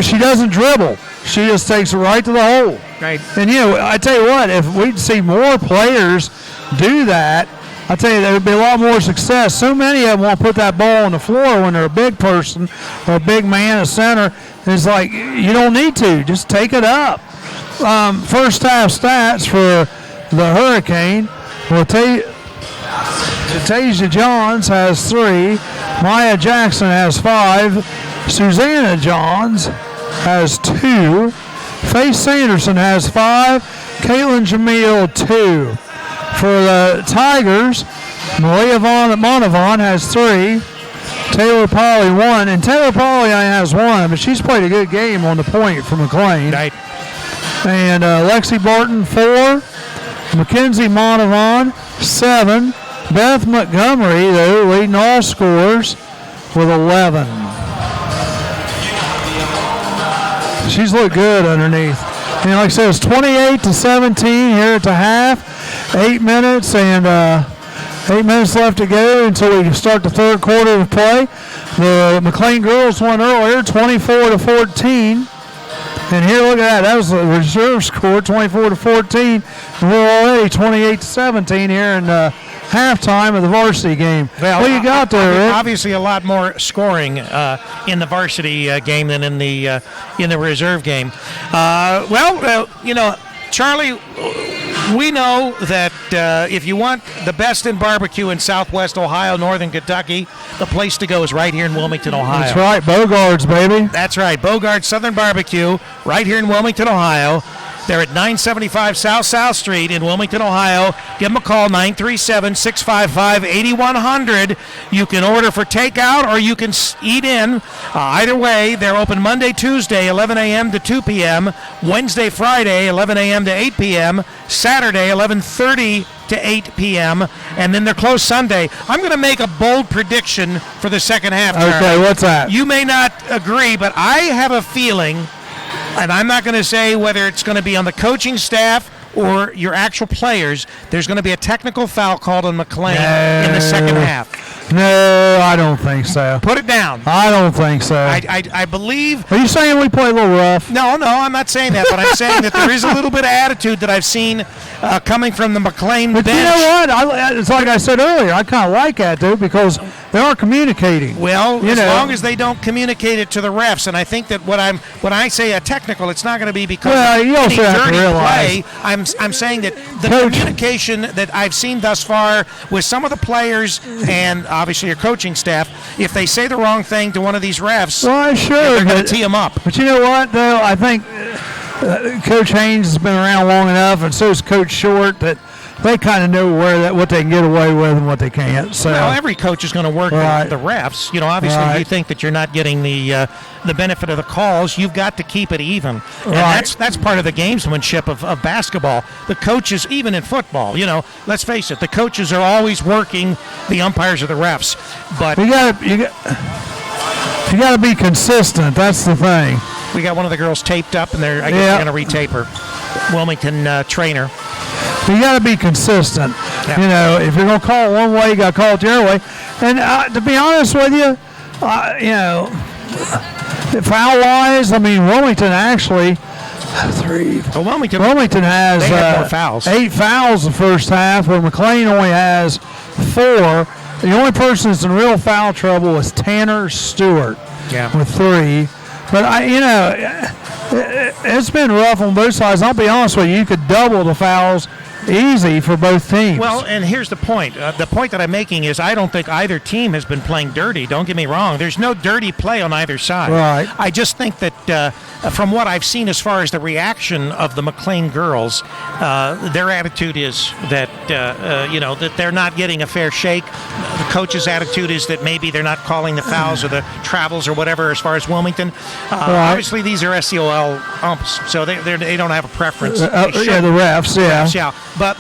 She doesn't dribble. She just takes it right to the hole. Right. And, I tell you what, if we'd see more players do that, I tell you, there would be a lot more success. So many of them want to put that ball on the floor when they're a big person or a big man, a center. It's like, you don't need to. Just take it up. First half stats for the Hurricane. Tasia Johns has 3. Maya Jackson has 5. Susanna Johns has 2. Faye Sanderson has 5. Caitlin Jamil 2. For the Tigers, Malia Monavon has 3. Taylor Polly 1. And Taylor Polly has 1, but she's played a good game on the point for McClain. Right. And Lexi Barton 4. Mackenzie Monavon 7. Beth Montgomery, though, leading all scores with 11. She's looked good underneath. And like I said, it's 28-17 here at the half. 8 minutes and 8 minutes left to go until we start the third quarter of play. The McClain girls won earlier, 24-14. And here, look at that. That was the reserve score, 24-14. And we're already 28-17 here in halftime of the varsity game. Well, what you got there, Rick? Obviously, a lot more scoring in the varsity game than in the reserve game. Charlie, we know that if you want the best in barbecue in Southwest Ohio, Northern Kentucky, the place to go is right here in Wilmington, Ohio. That's right, Bogart's, baby. That's right, Bogart's Southern Barbecue, right here in Wilmington, Ohio. They're at 975 South Street in Wilmington, Ohio. Give them a call, 937-655-8100. You can order for takeout or you can eat in. Either way, they're open Monday, Tuesday, 11 a.m. to 2 p.m., Wednesday, Friday, 11 a.m. to 8 p.m., Saturday, 11:30 to 8 p.m., and then they're closed Sunday. I'm going to make a bold prediction for the second half. Okay, Charlie. what's that? You may not agree, but I have a feeling, and I'm not going to say whether it's going to be on the coaching staff or your actual players, there's going to be a technical foul called on McClain in the second half. No, I don't think so. Put it down. I don't think so. I believe. Are you saying we play a little rough? No, I'm not saying that, but I'm saying that there is a little bit of attitude that I've seen coming from the McClain But bench. you know what? It's like I said earlier. I kind of like that, dude, because they are communicating. Well, as long as they don't communicate it to the refs, and I think that when I say a technical, it's not going to be because of you also any have to dirty realize. play. I'm saying that the Coach. communication that I've seen thus far with some of the players and obviously your coaching staff, if they say the wrong thing to one of these refs, Well, sure, they're going but, to tee them up. but you know what, though? I think Coach Haynes has been around long enough, and so is Coach Short, that they kind of know what they can get away with and what they can't. So Well, every coach is going to work Right. the refs. You know, obviously, Right. you think that you're not getting the benefit of the calls. You've got to keep it even, and Right. that's part of the gamesmanship of basketball. The coaches, even in football, you know, let's face it, the coaches are always working the umpires or the refs. But you got to be consistent. That's the thing. we got one of the girls taped up, and I guess Yeah. they're going to retape her. Wilmington trainer. You got to be consistent. Yeah. You know, if you're going to call it one way, you got to call it the other way. And to be honest with you, you know, foul-wise, I mean, Wilmington actually Well, Wilmington has they had more fouls. 8 fouls the first half, where McClain only has 4. The only person that's in real foul trouble is Tanner Stewart with 3. But it's been rough on both sides. I'll be honest with you. You could double the fouls easy for both teams. Well, and here's the point. The point that I'm making is I don't think either team has been playing dirty. Don't get me wrong. There's no dirty play on either side. Right. I just think that from what I've seen as far as the reaction of the McClain girls, their attitude is that, that they're not getting a fair shake. The coach's attitude is that maybe they're not calling the fouls or the travels or whatever as far as Wilmington. Obviously, these are SEOL umps, so they don't have a preference. The refs, yeah. Yeah, but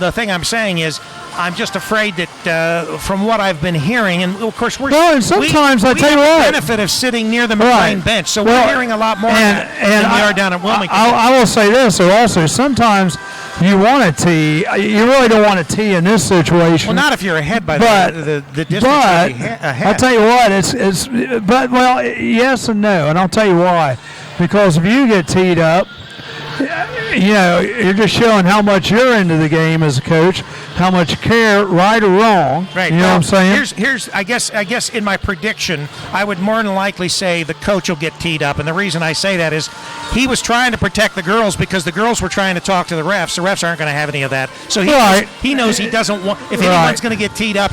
the thing I'm saying is, I'm just afraid that from what I've been hearing, and of course sometimes I tell you have what, the benefit of sitting near the McClain bench, so we're hearing a lot more than we are down at Wilmington. I will say this, so also sometimes you want to tee. You really don't want to tee in this situation. Well, not if you're ahead by the distance. But ahead. I'll tell you what, yes and no, and I'll tell you why. Because if you get teed up, you're just showing how much you're into the game as a coach, how much you care, right or wrong. Right. You know what I'm saying? Here's I guess in my prediction, I would more than likely say the coach will get teed up, and the reason I say that is he was trying to protect the girls because the girls were trying to talk to the refs. The refs aren't going to have any of that, so he knows he doesn't want. If anyone's going to get teed up,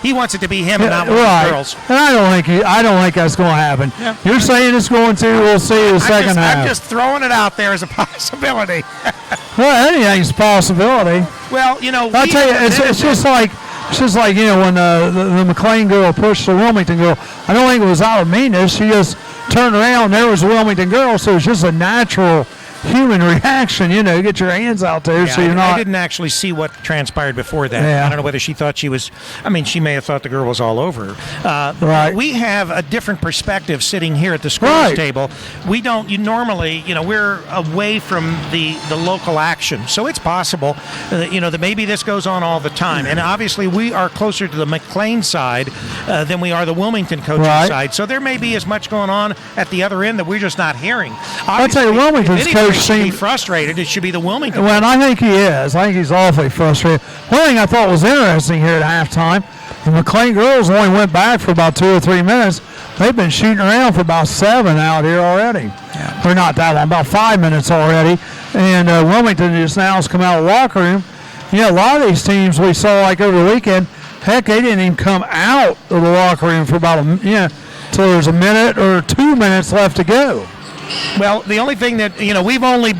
he wants it to be him and not one of the girls. And I don't think that's going to happen. Yeah. You're saying it's going to. We'll see the second half. I'm just throwing it out there as a possibility. Well, anything's a possibility. Well, I'll tell you, it's just like when the McClain girl pushed the Wilmington girl. I don't think it was out of meanness. She just turned around. And there was a Wilmington girl, so it's just a natural human reaction. Get your hands out there, Yeah, so you're not. I didn't actually see what transpired before that. Yeah. I don't know whether she thought she was. I mean, she may have thought the girl was all over. Right. We have a different perspective sitting here at the scores table. We don't. Normally, we're away from the local action, so it's possible, that maybe this goes on all the time. And obviously, we are closer to the McClain side than we are the Wilmington coaching side. So there may be as much going on at the other end that we're just not hearing. I'll tell you, Wilmington's coach should be frustrated. It should be the Wilmington. Well, I think he is. I think he's awfully frustrated. One thing I thought was interesting here at halftime, the McClain girls only went back for about 2 or 3 minutes. They've been shooting around for about 7 out here already. Yeah. Or not that long, about 5 minutes already. And Wilmington just now has come out of the locker room. A lot of these teams we saw like over the weekend, heck, they didn't even come out of the locker room for about till there's a minute or 2 minutes left to go. Well, the only thing that we've only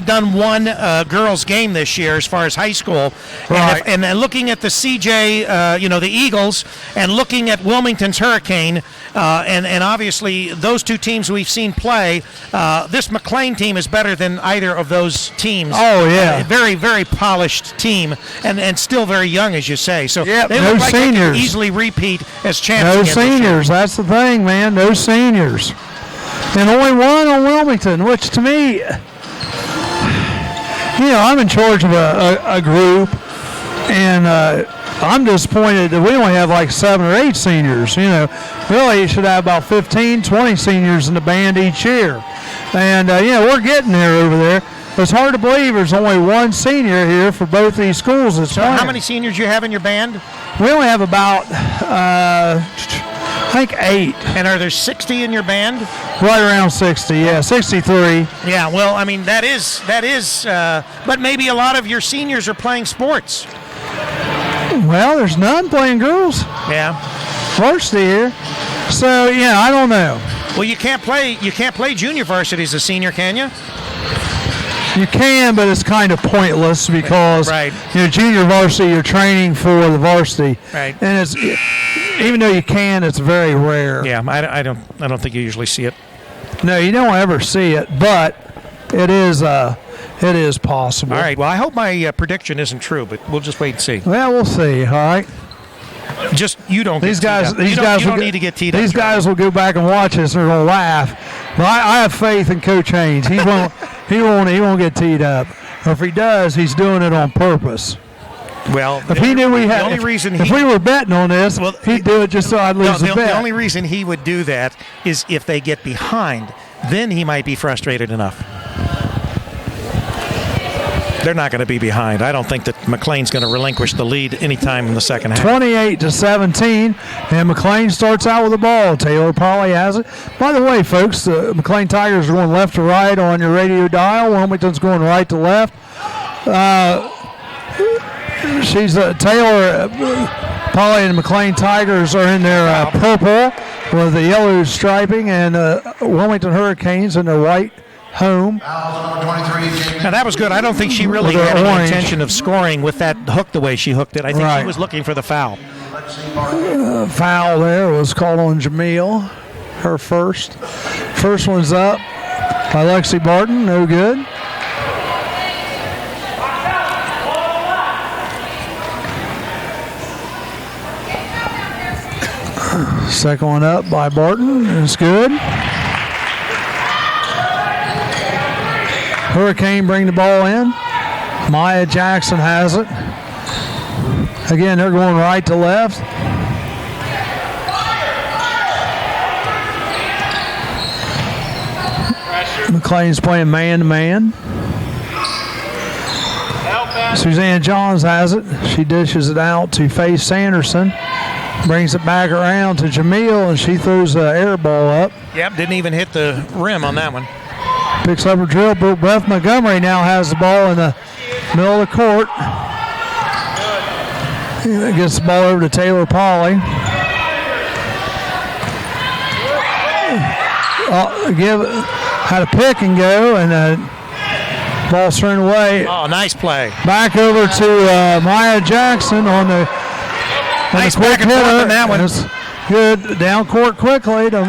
done one girls game this year as far as high school, Right. and then looking at the CJ, the Eagles, and looking at Wilmington's Hurricane, and obviously those two teams we've seen play. This McClain team is better than either of those teams. Oh, yeah. A very, very polished team, and still very young, as you say. So Yep, they no look like they seniors. can easily repeat as champs. No again this year. seniors. That's the thing, man. No seniors. And only one on Wilmington, which to me, I'm in charge of a group, and I'm disappointed that we only have like 7 or 8 seniors. Really you should have about 15, 20 seniors in the band each year. And, we're getting there over there. But it's hard to believe there's only one senior here for both these schools. So how many seniors you have in your band? We only have about, I think 8. And are there 60 in your band? Right around 60, yeah, 63. Yeah, well, I mean, that is, but maybe a lot of your seniors are playing sports. Well, there's none playing girls Yeah. varsity here. So, I don't know. Well, you can't play junior varsity as a senior, can you? You can, but it's kind of pointless because Right. Junior varsity, you're training for the varsity. Right. And it's even though you can, it's very rare. Yeah, I don't think you usually see it. No, you don't ever see it, but it is possible. All right. Well, I hope my prediction isn't true, but we'll just wait and see. Well, we'll see. All right. Just you don't. These get guys, teed up. these you guys don't will need to get teed up. These guys will go back and watch this and they're gonna laugh. But I have faith in Coach Haynes. He won't get teed up. Or if he does, he's doing it on purpose. Well, If he knew we had, the only reason if we were betting on this, Well, he'd do it just so I'd lose the bet. the only reason he would do that is if they get behind. Then he might be frustrated enough. They're not going to be behind. I don't think that McClain's going to relinquish the lead anytime in the second half. 28-17, and McClain starts out with the ball. Taylor Polly has it. By the way, folks, the McClain Tigers are going left to right on your radio dial. Wilmington's going right to left. Taylor Polly and the McClain Tigers are in their purple with the yellow striping, and Wilmington Hurricanes in their white home. Fouls, number 23, Now that was good. I don't think she really With had her any orange. intention of scoring with that hook the way she hooked it. I think Right. she was looking for the foul. Foul there was called on Jamil, her first. First one's up by Lexi Barton, no good. Second one up by Barton, it's good. Hurricane bring the ball in. Maya Jackson has it. Again, they're going right to left. McClain's playing man-to-man. Suzanne Johns has it. She dishes it out to Faith Sanderson. Brings it back around to Jamil, and she throws an air ball up. Yep, didn't even hit the rim on that one. Picks up her drill. Beth Montgomery now has the ball in the middle of the court. Gets the ball over to Taylor Polly. Had a pick and go, and ball's thrown away. Oh, nice play. Back over to Maya Jackson on the Nice quick back and forth hitter. on that one. It's good down court quickly to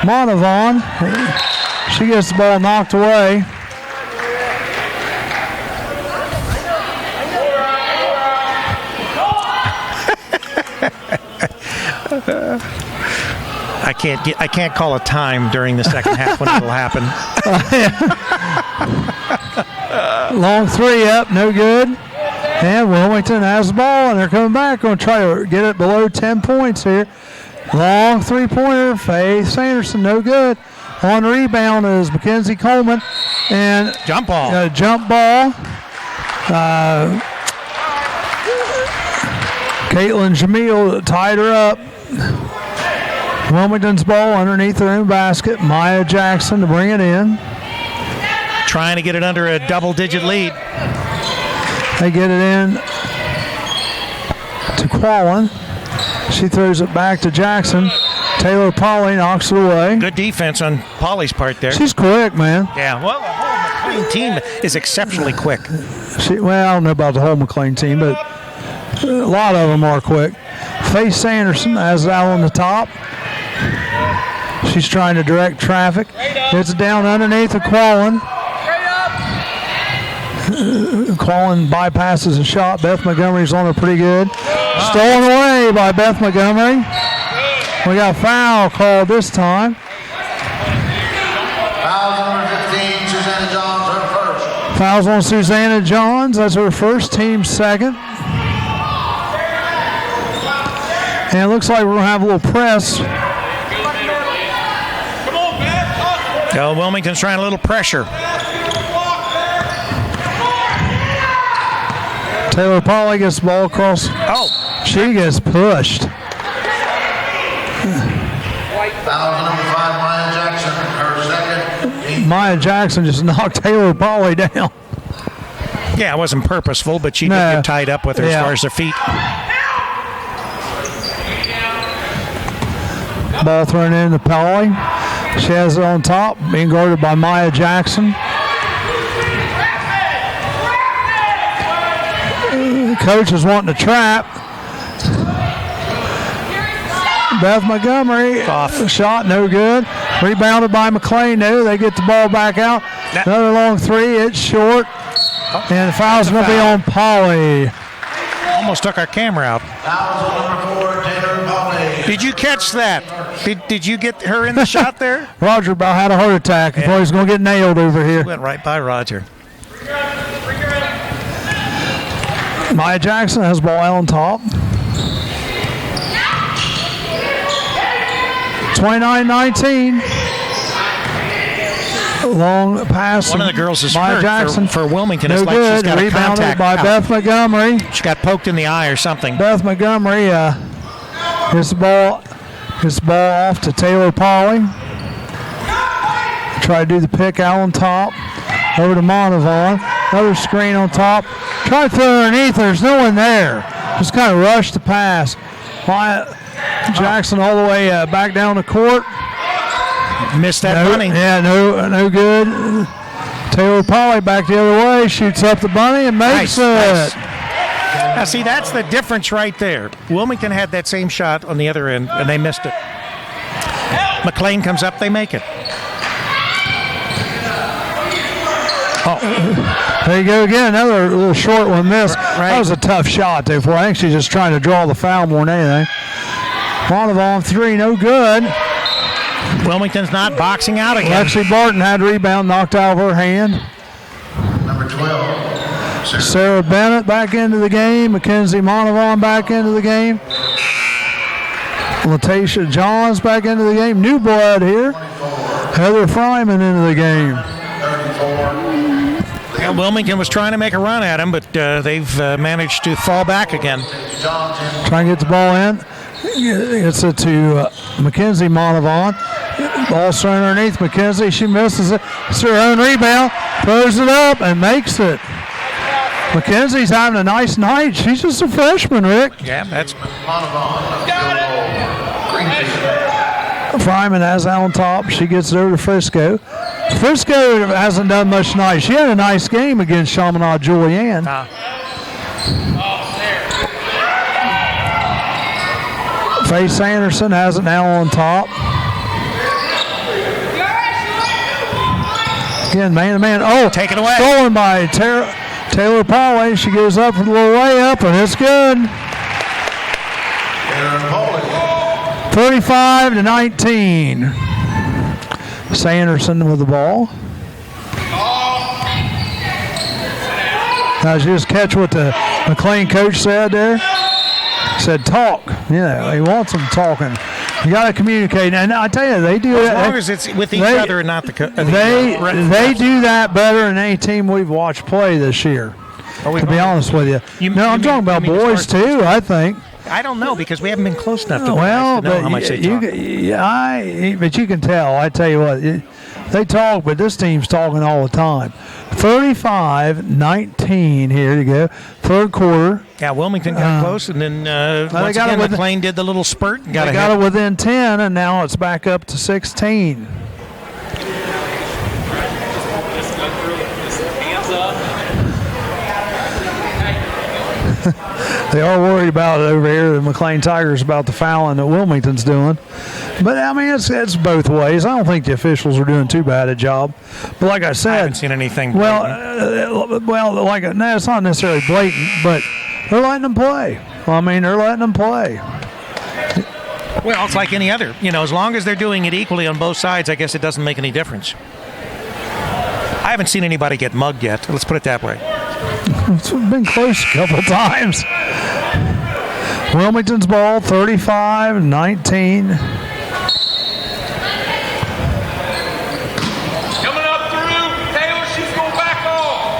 Monavon. She gets the ball knocked away. I can't call a time during the second half when it'll happen. Long three up, no good. And Wilmington has the ball, and they're coming back. Going to try to get it below 10 points here. Long three-pointer, Faith Sanderson, no good. On the rebound is Mackenzie Coleman. And Jump ball. Jump ball. Caitlin Jamil tied her up. Wilmington's ball underneath their own basket. Maya Jackson to bring it in. Trying to get it under a double-digit lead. They get it in to Quallen. She throws it back to Jackson. Taylor Polly knocks it away. Good defense on Polly's part there. She's quick, man. Yeah, well, the whole McClain team is exceptionally quick. Well, I don't know about the whole McClain team, but a lot of them are quick. Faith Sanderson has it out on the top. She's trying to direct traffic. It's down underneath the Quallen. Quallen bypasses a shot. Beth Montgomery's on her pretty good. Stolen away by Beth Montgomery. We got a foul called this time. Foul number 15, Susanna Johns, her first. Fouls on Susanna Johns. That's her first, team second. And it looks like we're going to have a little press. Wilmington's trying a little pressure. Taylor Polly gets the ball across. Oh. She gets pushed. Foul number 5, Maya Jackson, her second. Maya Jackson just knocked Taylor Polly down. Yeah, it wasn't purposeful, but she did get tied up with her as far as her feet. Ball thrown in to Polly. She has it on top, being guarded by Maya Jackson. The coach is wanting to trap. Beth Montgomery, shot no good. Rebounded by McClain, though. They get the ball back out. Another long three, it's short. And the foul's going to be on Polly. Almost took our camera out. Foul number 4, Taylor Polly. Did you catch that? Did you get her in the shot there? Roger about had a heart attack. He thought he was going to get nailed over here. Went right by Roger. Maya Jackson has the ball out on top. 29-19. Long pass. One of the girls is Maya hurt Jackson for Wilmington. No It's like good. she's got a Rebounded contact by out. Beth Montgomery. She got poked in the eye or something. Beth Montgomery gets the ball off to Taylor Polly. Try to do the pick out on top. Over to Monavon. Another screen on top. Try to throw underneath. There's no one there. Just kind of rushed the pass. Maya Jackson all the way back down the court. Missed that bunny. Yeah, no good. Taylor Polly back the other way. Shoots up the bunny and makes it. Nice. Now, see, that's the difference right there. Wilmington had that same shot on the other end, and they missed it. McClain comes up, they make it. There you go again. Another little short one missed. Right. That was a tough shot, too. I think she's just trying to draw the foul more than anything. Monavon three, no good. Wilmington's not boxing out again. Lexi Barton had a rebound knocked out of her hand. Number 12. Sarah Bennett back into the game. Mackenzie Monavon back into the game. Latasha Johns back into the game. New blood here. Heather Fryman into the game. 34. Yeah, Wilmington was trying to make a run at him, but they've managed to fall back again. Trying to get the ball in. Gets it to Mackenzie Monavon. Ball thrown underneath Mackenzie. She misses it. It's her own rebound. Throws it up and makes it. Mackenzie's having a nice night. She's just a freshman, Rick. Yeah, that's. Fryman has that on top. She gets it over to Frisco. Frisco hasn't done much tonight. She had a nice game against Chaminade Julienne. Faye Sanderson has it now on top. Again, man-to-man. Oh, Take it away. Stolen by Taylor Polly. She goes up for the little layup, and it's good. 35-19. Sanderson with the ball. Now, just catch what the McClain coach said there. He said, talk. You know, he wants them talking. You got to communicate. And I tell you, they do that. As long as it's with each other and not the. They do that better than any team we've watched play this year. To be honest with you. I'm talking about boys too, I think. I don't know because we haven't been close enough to well, know how much they talk. But you can tell. I tell you what, They talk, but this team's talking all the time. 35-19 here to go. Third quarter. Yeah, Wilmington got close, and then once again, McClain did the little spurt. And got it within 10, and now it's back up to 16. They are worried about it over here, the McClain Tigers, about the fouling that Wilmington's doing. But, I mean, it's both ways. I don't think the officials are doing too bad a job. But like I said, I haven't seen anything blatant. No, it's not necessarily blatant, but they're letting them play. They're letting them play. Well, it's like any other. As long as they're doing it equally on both sides, I guess it doesn't make any difference. I haven't seen anybody get mugged yet. Let's put it that way. It's been close a couple times. Wilmington's ball, 35-19. Coming up through. Taylor, she's going back off.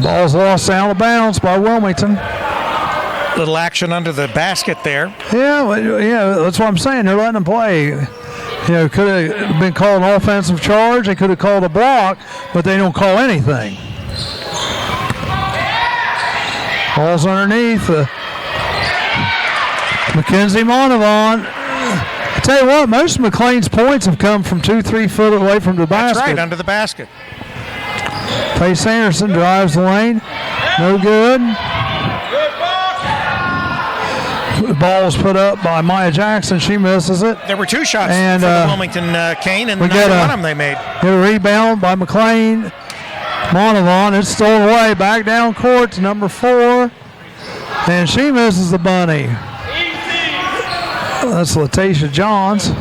Ball's lost out of bounds by Wilmington. Little action under the basket there. Yeah, that's what I'm saying. They're letting them play. Could have been called an offensive charge. They could have called a block, but they don't call anything. Ball's underneath. Mackenzie Monavon. I tell you what, most of McClain's points have come from 2-3 foot away from the basket. That's right, under the basket. Pace Anderson drives the lane. No good. The ball was put up by Maya Jackson. She misses it. There were two shots for the Wilmington Cane, and neither one of them they made. Get a rebound by McClain. Monavon, it's stolen away. Back down court to number 4. And she misses the bunny. That's Latacia Johns.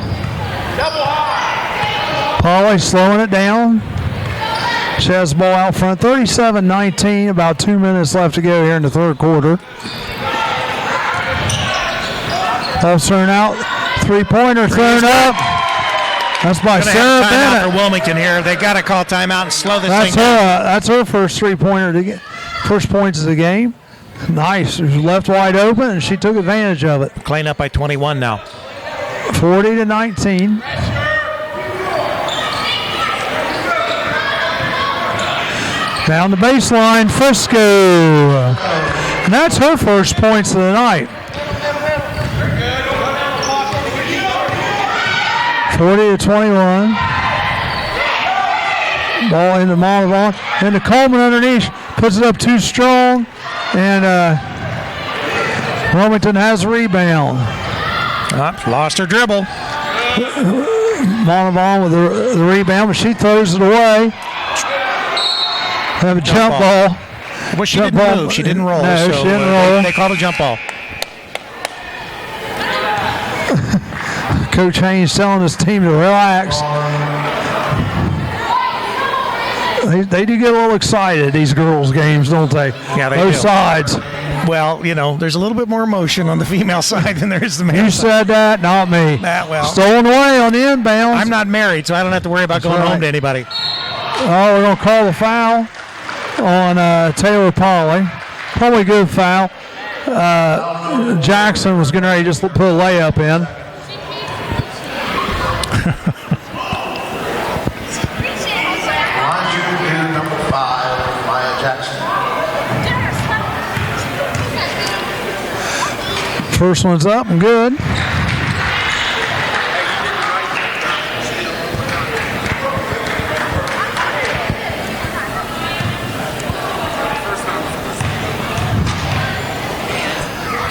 Polly slowing it down. She has the ball out front. 37-19, about 2 minutes left to go here in the third quarter. Helps turn out. Three-pointer thrown up. That's by Sarah Bennett. For Wilmington here. They got to call timeout and slow this thing down. That's her first three-pointer to get. First points of the game. Nice. It was left wide open, and she took advantage of it. McClain up by 21 now. 40-19. Down the baseline, Frisco. And that's her first points of the night. 40-21. Ball into Monavon. Into Coleman underneath. Puts it up too strong. And Wilmington has a rebound. Lost her dribble. Monavon with the rebound, but she throws it away. Have a jump ball. Well, she didn't move. She didn't roll. No, she didn't roll. They called a jump ball. Coach Haynes telling his team to relax. They do get a little excited, these girls' games, don't they? Yeah, they do. Both sides. Well, there's a little bit more emotion on the female side than there is the male side. You said that, not me. Well, stolen away on the inbounds. I'm not married, so I don't have to worry about going home to anybody. Oh, we're going to call the foul on Taylor Polly. Probably a good foul. Jackson was getting ready to just put a layup in. Number 5, Maya Jackson. First one's up and good.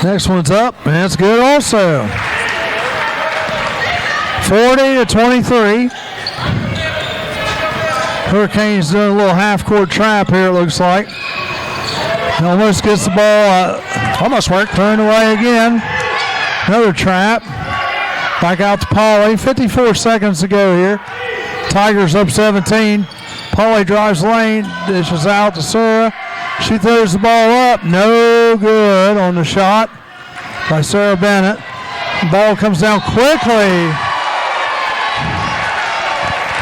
Next one's up, and that's good also. 40-23. Hurricanes doing a little half-court trap here, it looks like. Almost gets the ball. Almost worked. Turned away again. Another trap. Back out to Polly. 54 seconds to go here. Tigers up 17. Polly drives lane. Dishes out to Sarah. She throws the ball up. No good on the shot by Sarah Bennett. The ball comes down quickly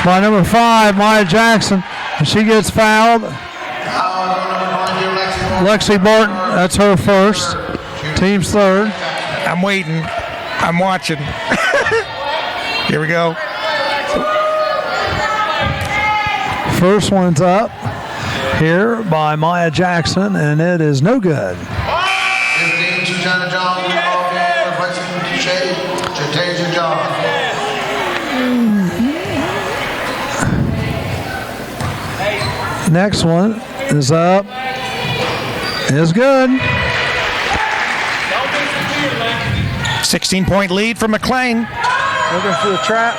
by number 5, Maya Jackson. And she gets fouled. Lexi Barton, that's her first. Team's third. I'm waiting. I'm watching. Here we go. First one's up here by Maya Jackson, and it is no good. 15, Susanna John, replacing Jatasia John. Next one is up. Is good. 16-point lead for McClain. Looking for the trap.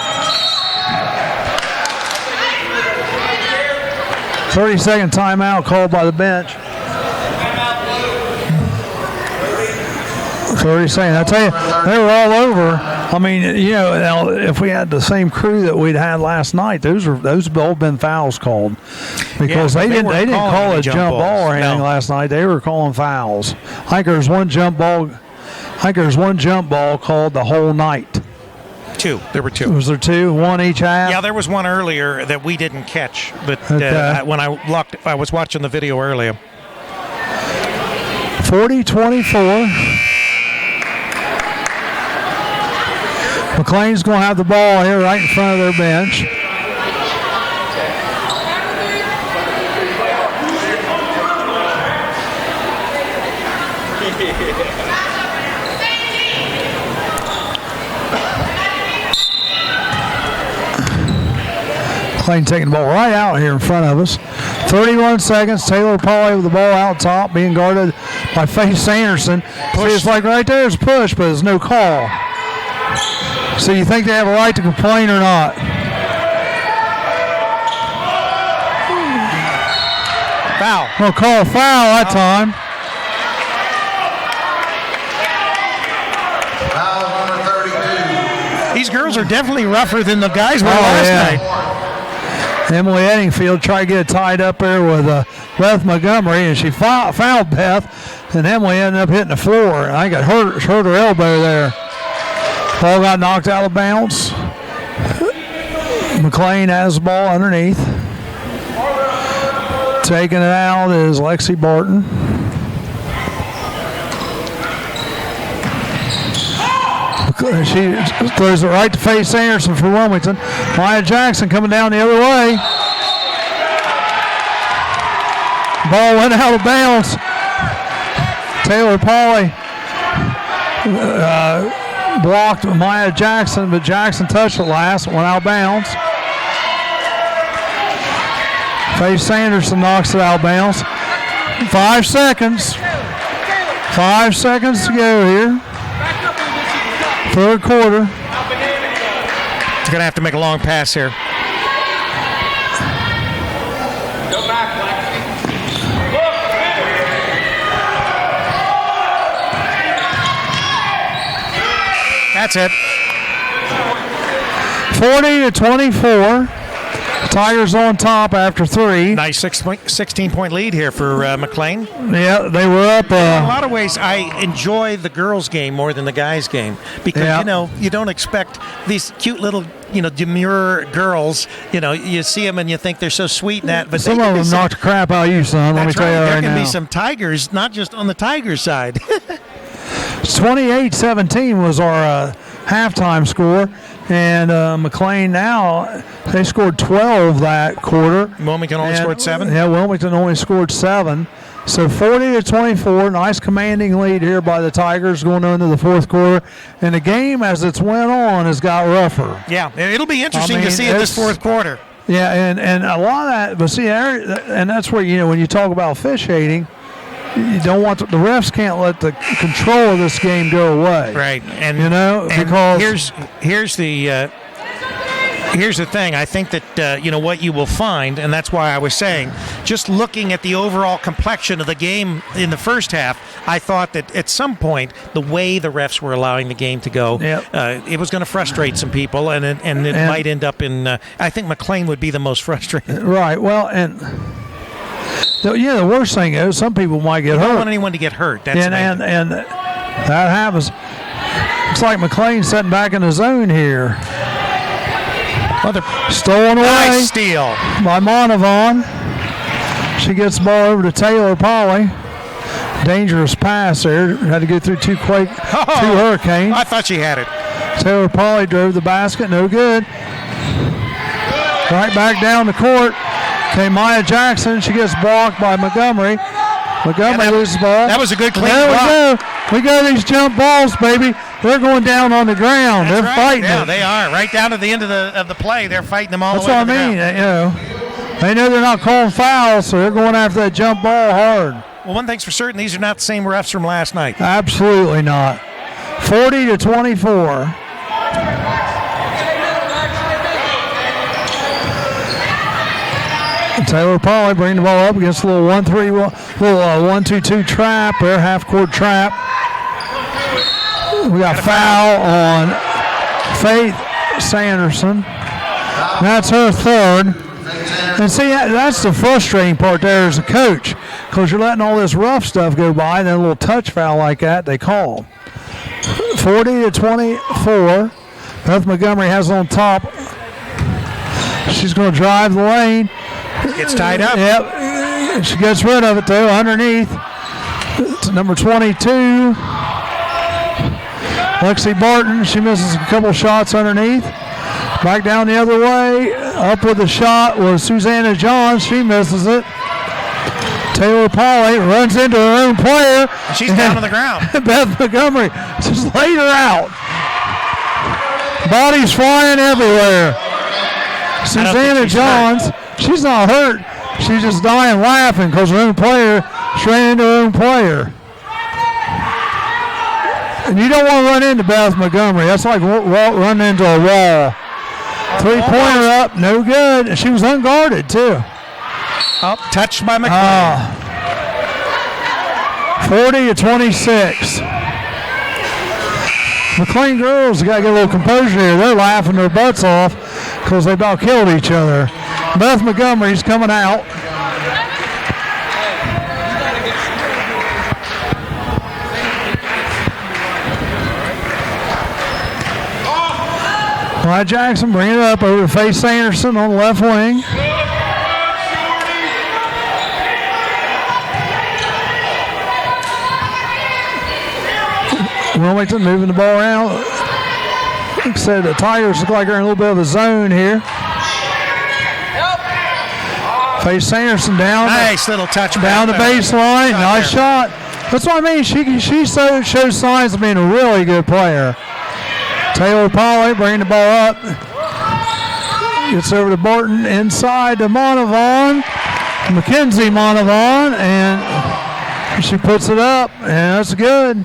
30-second timeout called by the bench. 30 seconds. I tell you, they were all over. I mean, you know, now, if we had the same crew that we'd had last night, those have all been fouls called because they didn't call a jump ball or anything last night. They were calling fouls. I think there was one jump ball. Called the whole night. Two. There were two. Was there two? One each half? Yeah, there was one earlier that we didn't catch, but when I was watching the video earlier. 40-24. McClain's going to have the ball here right in front of their bench. McClain taking the ball right out here in front of us. 31 seconds. Taylor Pauly with the ball out top, being guarded by Faith Sanderson. See, it's like right there's a push, but there's no call. So you think they have a right to complain or not? Foul. We'll call a foul that time. Foul number 32. These girls are definitely rougher than the guys were last night. Emily Eddingfield tried to get it tied up there with Beth Montgomery, and she fouled Beth, and Emily ended up hitting the floor. I think it hurt her elbow there. Ball got knocked out of bounds. McClain has the ball underneath. Taking it out is Lexi Barton. She throws it right to Faith Sanderson for Wilmington. Maya Jackson coming down the other way. Ball went out of bounds. Taylor Pauly blocked Maya Jackson, but Jackson touched it last. Went out of bounds. Faith Sanderson knocks it out of bounds. 5 seconds. 5 seconds to go here. Third quarter. He's going to have to make a long pass here. Go back, Lexi. That's it. 40-24. Tigers on top after 3. Nice 16-point lead here for McClain. Yeah, they were up. In a lot of ways, I enjoy the girls' game more than the guys' game because, you don't expect these cute little, demure girls. You see them and you think they're so sweet and that. But some of them knocked the crap out of you, son. Let me tell you right now. There can be some Tigers, not just on the Tigers' side. 28-17 was our halftime score. And McClain now, they scored 12 that quarter. Wilmington only scored 7? Yeah, Wilmington only scored 7. So 40-24, nice commanding lead here by the Tigers going into the fourth quarter. And the game, as it's went on, has got rougher. Yeah, it'll be interesting to see in this fourth quarter. Yeah, and a lot of that, but see, and that's where, when you talk about officiating, you don't want the refs can't let the control of this game go away. Right, and because here's the thing. I think that what you will find, and that's why I was saying, just looking at the overall complexion of the game in the first half, I thought that at some point the way the refs were allowing the game to go, it was going to frustrate some people, and it might end up in. I think McClain would be the most frustrated. Right. Well, and. The worst thing is some people might get hurt. You don't want anyone to get hurt. That's and that happens. It's like McClain sitting back in the zone here. Stolen away. Nice steal by Monavon. She gets the ball over to Taylor Pauly. dangerous pass there. Had to go through two Hurricanes. I thought she had it. Taylor Pauly drove the basket. No good. Right back down the court. Okay, Maya Jackson. She gets blocked by Montgomery. Montgomery loses the ball. That was a good clean There block. we go. These jump balls, baby. They're going down on the ground. That's They're right. fighting Yeah, it. they are. Right down to the end of the play. They're fighting them all That's the way what to I the mean. ground. You know, they know they're not calling fouls, so they're going after that jump ball hard. Well, one thing's for certain, these are not the same refs from last night. Absolutely not. 40-24. Taylor Pauly bringing the ball up against a little 1-2-2 trap there, half-court trap. We got foul on Faith Sanderson. That's her third. And see, that's the frustrating part there as a coach, because you're letting all this rough stuff go by, and then a little touch foul like that they call. 40-24. Beth Montgomery has it on top. She's going to drive the lane. Gets tied up. Yep. She gets rid of it, though, underneath. To number 22. Lexi Barton. She misses a couple shots underneath. Back down the other way. Up with the shot was Susanna Johns. She misses it. Taylor Pauly runs into her own player. She's down on the ground. Beth Montgomery just laid her out. Bodies flying everywhere. Susanna Johns, she's not hurt. She's just dying laughing because her own player ran into her own player. And you don't want to run into Beth Montgomery. That's like running into a wall. Three-pointer up, no good. She was unguarded, too. Oh, touched by McClain. 40-26. McClain girls got to get a little composure here. They're laughing their butts off because they about killed each other. Beth Montgomery's coming out. Wyatt Jackson bringing it up over to Faith Sanderson on the left wing. Wilmington moving the ball around. Like I said, the Tigers look like they're in a little bit of a zone here. Faith Sanderson down. Nice little touch. Down the baseline. Nice shot. That's what I mean. She shows signs of being a really good player. Taylor Pauly bringing the ball up. Gets over to Barton inside to Monavon. Mackenzie Monavon. And she puts it up. And that's good.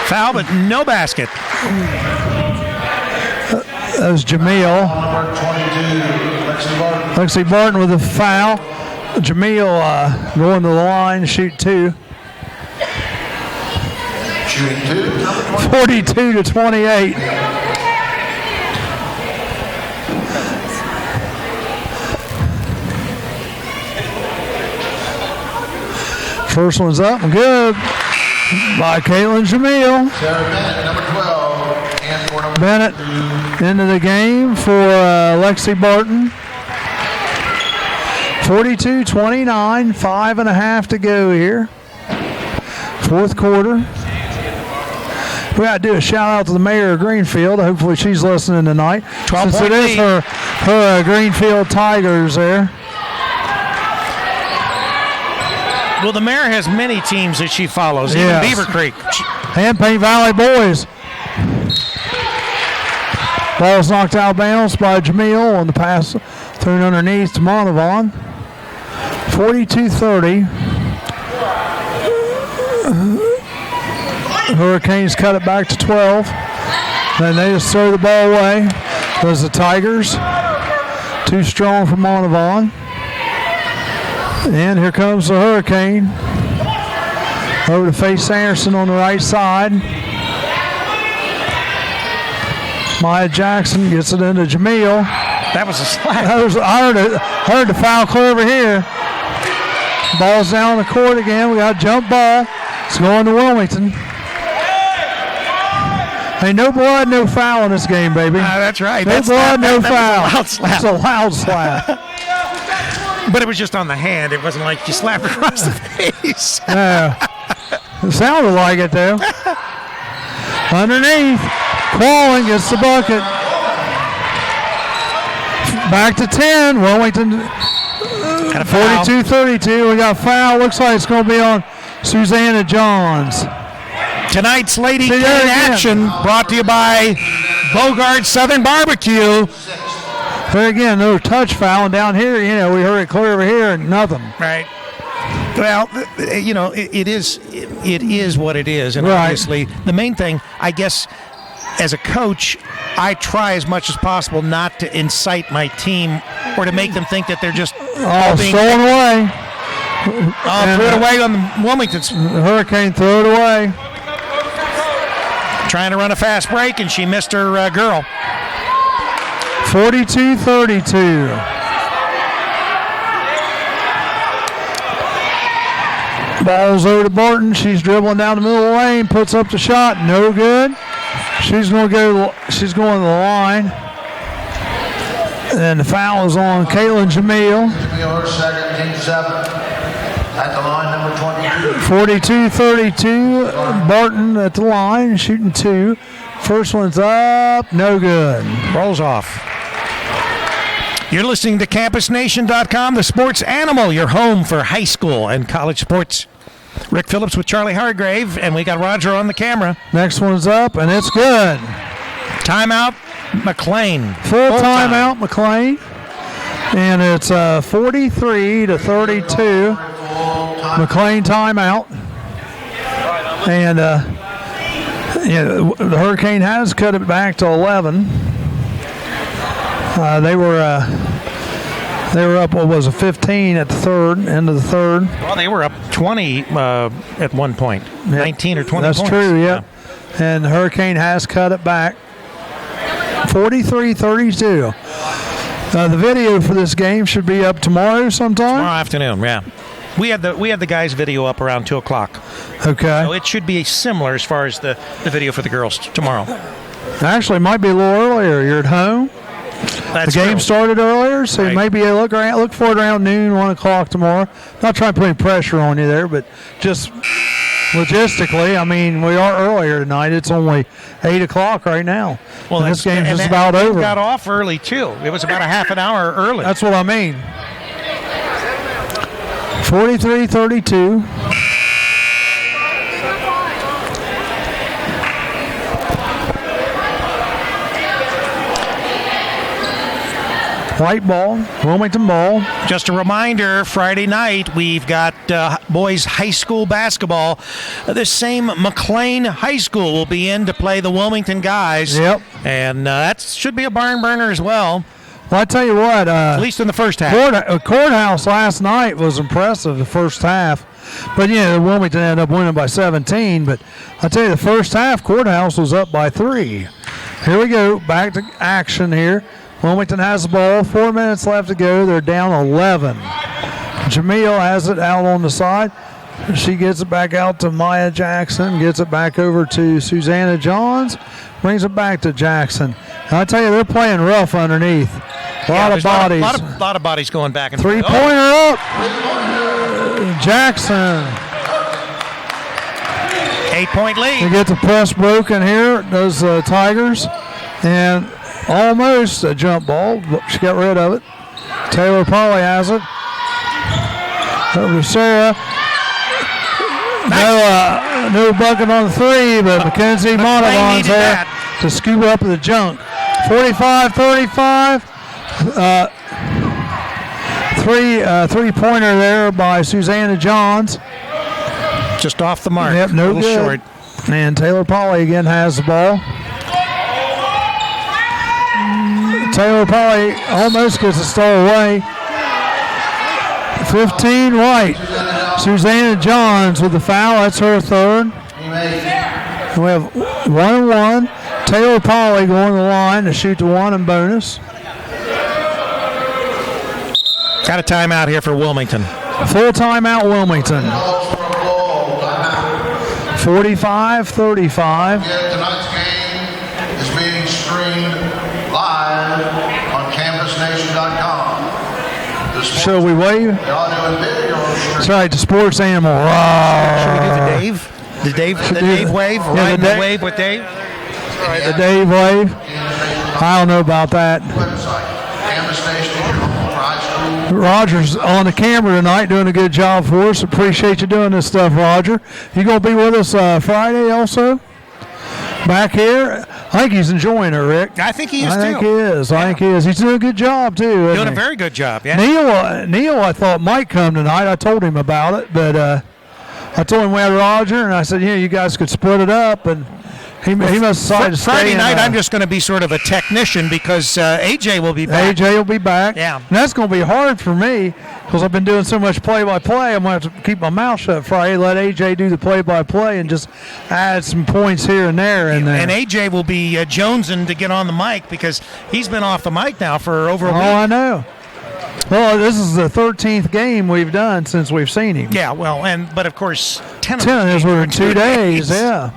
Foul, but no basket. That was Jamil. Lexi Barton with a foul. Jamil going to the line to shoot two. Shooting two. 42-28. First one's up and good by Caitlin Jamil. Sarah Bennett, number 12. And for number Bennett into the game for Lexi Barton. 42-29, 5.5 to go here. Fourth quarter. We got to do a shout out to the mayor of Greenfield. Hopefully she's listening tonight. 12 Since it is her Greenfield Tigers there. Well, the mayor has many teams that she follows, Yes. even Beaver Creek. And Paint Valley boys. Ball's knocked out of bounds by Jamil on the pass thrown underneath to Monavon. 42-30. Hurricanes cut it back to 12. Then they just throw the ball away. There's the Tigers. Too strong for Monavon. And here comes the Hurricane. Over to Faith Sanderson on the right side. Maya Jackson gets it into Jamil. That was a slap. I heard the foul clear over here. Ball's down the court again. We got a jump ball. It's going to Wilmington. Hey, no blood, no foul in this game, baby. That's right. No blood, no foul. That was a loud slap. It's a loud slap. But it was just on the hand. It wasn't like you slapped across the face. Yeah. It sounded like it, though. Underneath. Crawling gets the bucket. Back to 10. Wilmington 42-32. We got foul. Looks like it's going to be on Susanna Johns. Tonight's Lady Kane action brought to you by Bogart Southern Barbecue. There again, no touch foul. And down here, we heard it clear over here and nothing. Right. Well, it is what it is. And obviously, the main thing, I guess, as a coach, I try as much as possible not to incite my team or to make them think that they're just stolen away. Threw it away on the Wilmingtons. The Hurricane threw it away. Trying to run a fast break, and she missed her girl. 42-32. Ball's over to Barton. She's dribbling down the middle of the lane, puts up the shot, no good. She's going to the line. And the foul is on Caitlin Jamil. Jamil, second, team 7. At the line, number 22. 42-32. Barton at the line, shooting 2. First one's up, no good. Rolls off. You're listening to CampusNation.com, the sports animal, your home for high school and college sports. Rick Phillips with Charlie Hargrave, and we got Roger on the camera. Next one's up, and it's good. Timeout, McClain. Full timeout, McClain. And it's 43-32. McClain timeout. And the Hurricane has cut it back to 11. They were up, 15 at the third, end of the third. Well, they were up 20 at one point, 19 or 20 That's points. true, yeah. And the Hurricane has cut it back, 43-32. The video for this game should be up tomorrow sometime? Tomorrow afternoon, yeah. We had the guys' video up around 2 o'clock. Okay. So it should be similar as far as the video for the girls tomorrow. Actually, it might be a little earlier. You're at home. That's the game started earlier, so right. maybe look for it around noon, 1 o'clock tomorrow. Not trying to put any pressure on you there, but just logistically, I mean, we are earlier tonight. It's only 8 o'clock right now. Well, and this game's just about over. Got off early, too. It was about a half an hour early. That's what I mean. 43-32. White ball, Wilmington ball. Just a reminder, Friday night we've got boys high school basketball. This same McClain High School will be in to play the Wilmington guys. Yep. And that should be a barn burner as well. Well, I tell you what. At least in the first half. Courthouse last night was impressive, the first half. But, Wilmington ended up winning by 17. But I tell you, the first half, Courthouse was up by 3. Here we go. Back to action here. Wilmington has the ball. 4 minutes left to go. They're down 11. Jamil has it out on the side. She gets it back out to Maya Jackson. Gets it back over to Susanna Johns. Brings it back to Jackson. And I tell you, they're playing rough underneath. A lot of bodies. A lot of bodies going back and forth. Three-pointer up. Jackson. 8-point lead. They get the press broken here. Those Tigers. And almost a jump ball. She got rid of it. Taylor Polly has it. Over to Sarah. Nice. No bucket on the 3, but Mackenzie Montavon's there to scoop up the junk. 45-35. Three-pointer there by Susanna Johns. Just off the mark. Yep, no good. Short. And Taylor Polly again has the ball. Taylor Polly almost gets a star away. 15 right. Susanna Johns with the foul. That's her third. We have 1-1. Taylor Polly going to the line to shoot the 1 and bonus. Got a timeout here for Wilmington. Full timeout Wilmington. 45-35. Tonight's game, streamed live on CampusNation.com. Shall we wave? The audio and video That's right, the sports animal. Should we do the Dave? The Dave wave? Riding the wave with Dave? The Dave wave? I don't know about that. website, Campus Nation for high school. Roger's on the camera tonight doing a good job for us. Appreciate you doing this stuff, Roger. You going to be with us Friday also? Back here? I think he's enjoying it, Rick. I think he is, I think too. he is. I think he is. He's doing a good job, too. Doing a very good job, yeah. Neil, I thought might come tonight. I told him about it, but I told him we had Roger, and I said, yeah, you guys could split it up, and he must decide to stay. Friday night, I'm just going to be sort of a technician because AJ will be back. AJ will be back. Yeah. And that's going to be hard for me because I've been doing so much play-by-play. I'm going to have to keep my mouth shut Friday, let AJ do the play-by-play, and just add some points here and there. And AJ will be jonesing to get on the mic because he's been off the mic now for over a week. Oh, I know. Well, this is the 13th game we've done since we've seen him. Yeah, well, but of course, 10 of 10 is within 2 days, yeah.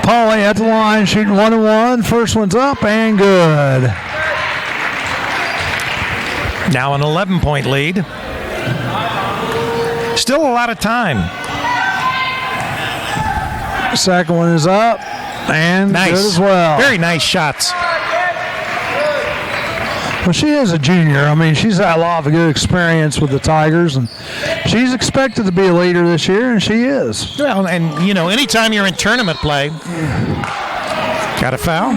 Pauly at the line, shooting 1-1. First one's up and good. Now an 11-point lead. Still a lot of time. Second one is up and Nice. good as well. Very nice shots. Well, she is a junior. I mean, she's had a lot of good experience with the Tigers, and she's expected to be a leader this year, and she is. Well, and, anytime you're in tournament play, got a foul?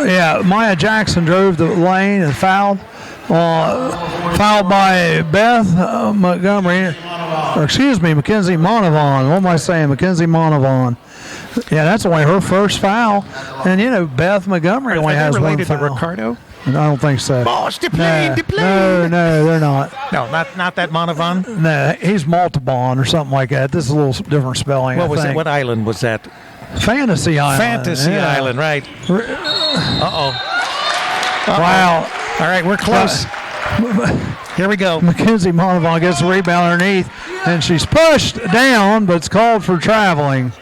Yeah, Maya Jackson drove the lane and fouled. Fouled by Beth Montgomery, or excuse me, Mackenzie Monavon. What am I saying? Mackenzie Monavon. Yeah, that's only her first foul. And, Beth Montgomery only has one related foul. to Ricardo? I don't think so. Boss, to play. No, they're not. No, not that Monavon. No, he's Maltabon or something like that. This is a little different spelling. What was I it? think. What island was that? Fantasy Island. Fantasy yeah. Island, right. Uh-oh. Wow. All right, we're close. Here we go. Mackenzie Monavon gets the rebound underneath, and she's pushed down, but it's called for traveling.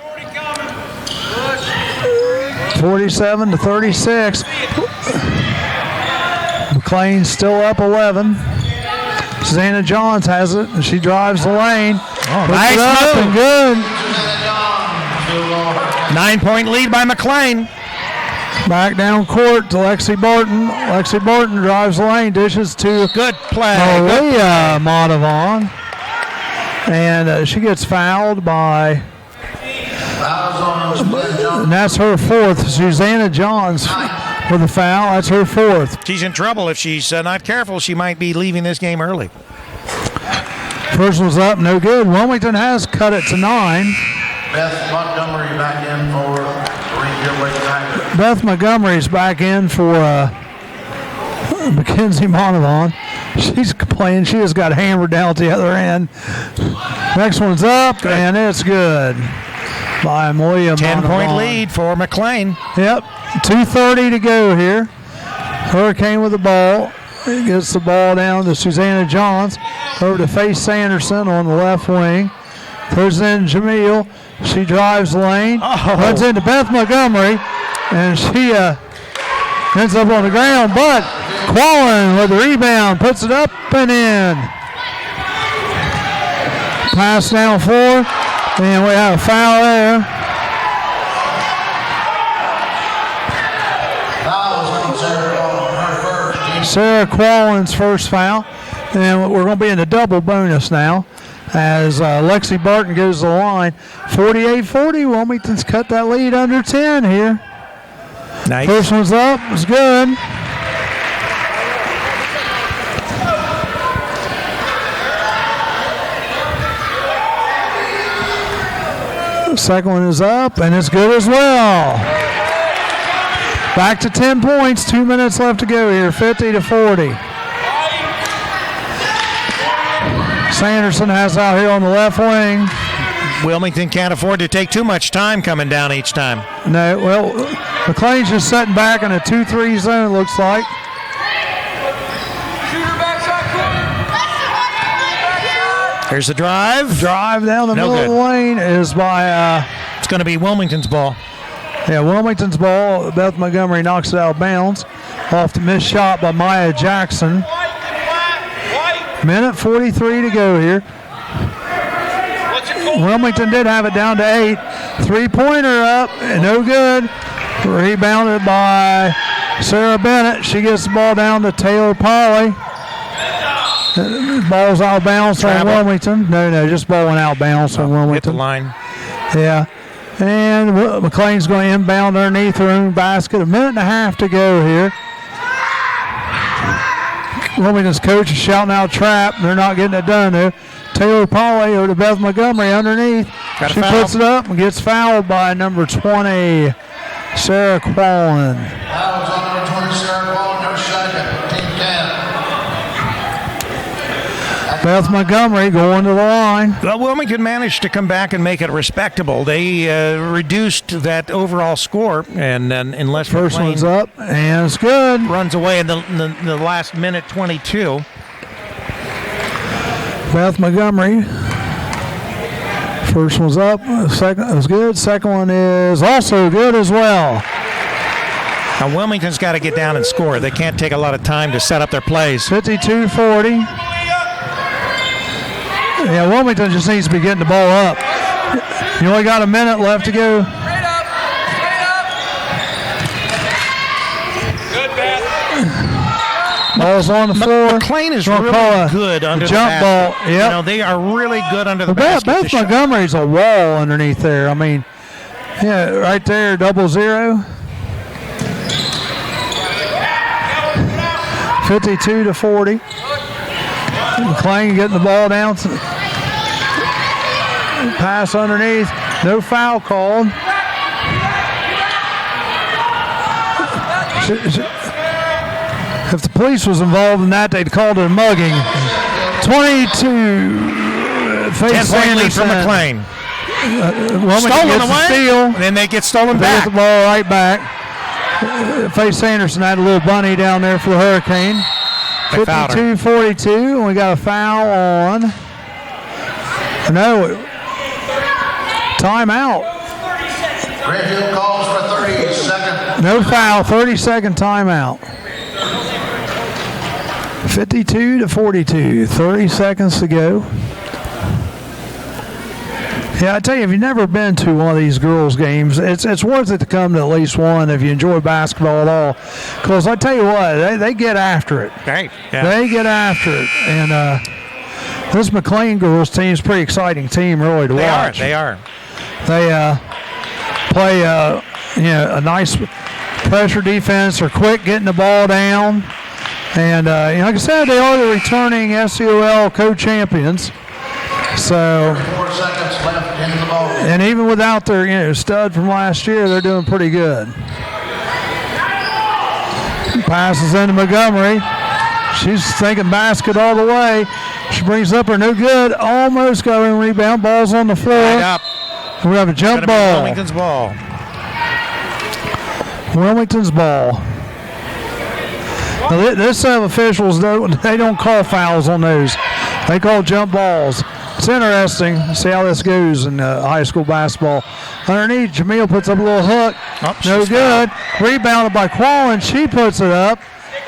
47-36. McClain still up 11. Susanna Johns has it, and she drives the lane. Oh, Puts nice it up move. and good. 9-point lead by McClain. Back down court to Lexi Barton. Lexi Barton drives the lane, dishes to Good play. Maria Monavon. And she gets fouled by, and that's her fourth. Susanna Johns with a foul. That's her fourth. She's in trouble. If she's not careful, she might be leaving this game early. First one's up, no good. Wilmington has cut it to 9. Beth Montgomery back in for Greenfield McClain. Beth Montgomery's back in for Mackenzie Monavon. She's playing. She has got hammered down at the other end. Next one's up, and it's good by Malia 10-point Monavon. lead for McClain. Yep, 2:30 to go here. Hurricane with the ball. Gets the ball down to Susanna Johns. Over to Faith Sanderson on the left wing. Throws in Jamil. She drives the lane. Runs into Beth Montgomery. And she ends up on the ground. But Quallen with the rebound. Puts it up and in. Pass down floor. And we have a foul there. Sarah Quallen's first foul. And we're going to be in a double bonus now as Lexi Barton goes to the line. 48-40. Wilmington's cut that lead under 10 here. Nice. First one's up. It's good. Second one is up, and it's good as well. Back to 10 points. 2 minutes left to go here. 50-40. Sanderson has out here on the left wing. Wilmington can't afford to take too much time coming down each time. No, well, McClain's just sitting back in a 2-3 zone, looks like. Shooter backside corner. Here's the drive. Drive down the No middle of the good. lane is by It's going to be Wilmington's ball. Yeah, Wilmington's ball. Beth Montgomery knocks it out of bounds. Off the missed shot by Maya Jackson. Minute 43 to go here. Wilmington did have it down to 8. Three-pointer up, and no good. Rebounded by Sarah Bennett. She gets the ball down to Taylor Polly. Ball's out of bounds on Wilmington. No, just ball went out of bounds on Wilmington. Hit the line. Yeah. And McClain's going to inbound underneath her own basket. A minute and a half to go here. Wilmington's coach is shouting out trap. They're not getting it done there. Taylor Polly over to Beth Montgomery underneath. She puts it up and gets fouled by number 20, Sarah Quallen. Fouls on number 20, Sarah Quallen, her second, team 10. Beth Montgomery going to the line. Well, Wilmington managed to come back and make it respectable. They reduced that overall score, and then unless First McClain one's up, and it's good. runs away in the last minute 22. Beth Montgomery. First one's up. Second is good. Second one is also good as well. Now, Wilmington's got to get down and score. They can't take a lot of time to set up their plays. 52-40. Yeah, Wilmington just needs to be getting the ball up. You only got a minute left to go. Good, Beth. Ball's on the floor. McClain is Gonna really call a good under jump the basket. ball. Yep. You know, they are really good under the Beth basket. Montgomery's a wall underneath there. I mean, yeah, right there, 0-0. 52-40. McClain getting the ball down. Pass underneath. No foul called. If the police was involved in that, they'd called it a mugging. 22. 10-point lead for McClain. Stolen away. Steal. Then they get stolen They get back. the ball right back. Faye Sanderson had a little bunny down there for the Hurricane. They fouled her. 52-42, and we got a foul on. No. Timeout. Greenfield calls for 30-second. No foul, 30-second timeout. 52-42, 30 seconds to go. Yeah, I tell you, if you've never been to one of these girls' games, it's worth it to come to at least one if you enjoy basketball at all. Because I tell you what, they get after it. Right. Yeah. They get after it. And this McClain girls team is a pretty exciting team, really, to watch. They are. They play a nice pressure defense. They're quick getting the ball down. And like I said, they are the returning SCOL co-champions. So, 4 seconds left in the ball. and even without their stud from last year, they're doing pretty good. Passes into Montgomery. She's thinking basket all the way. She brings up her no good. Almost got a rebound. Ball's on the floor. Right up. We have a jump Gonna be ball. Wilmington's ball. Wilmington's ball. Now, this set of officials, they don't call fouls on those. They call jump balls. It's interesting to see how this goes in high school basketball. Underneath, Jamil puts up a little hook. Oh, No she's good. Rebounded by Quallen. She puts it up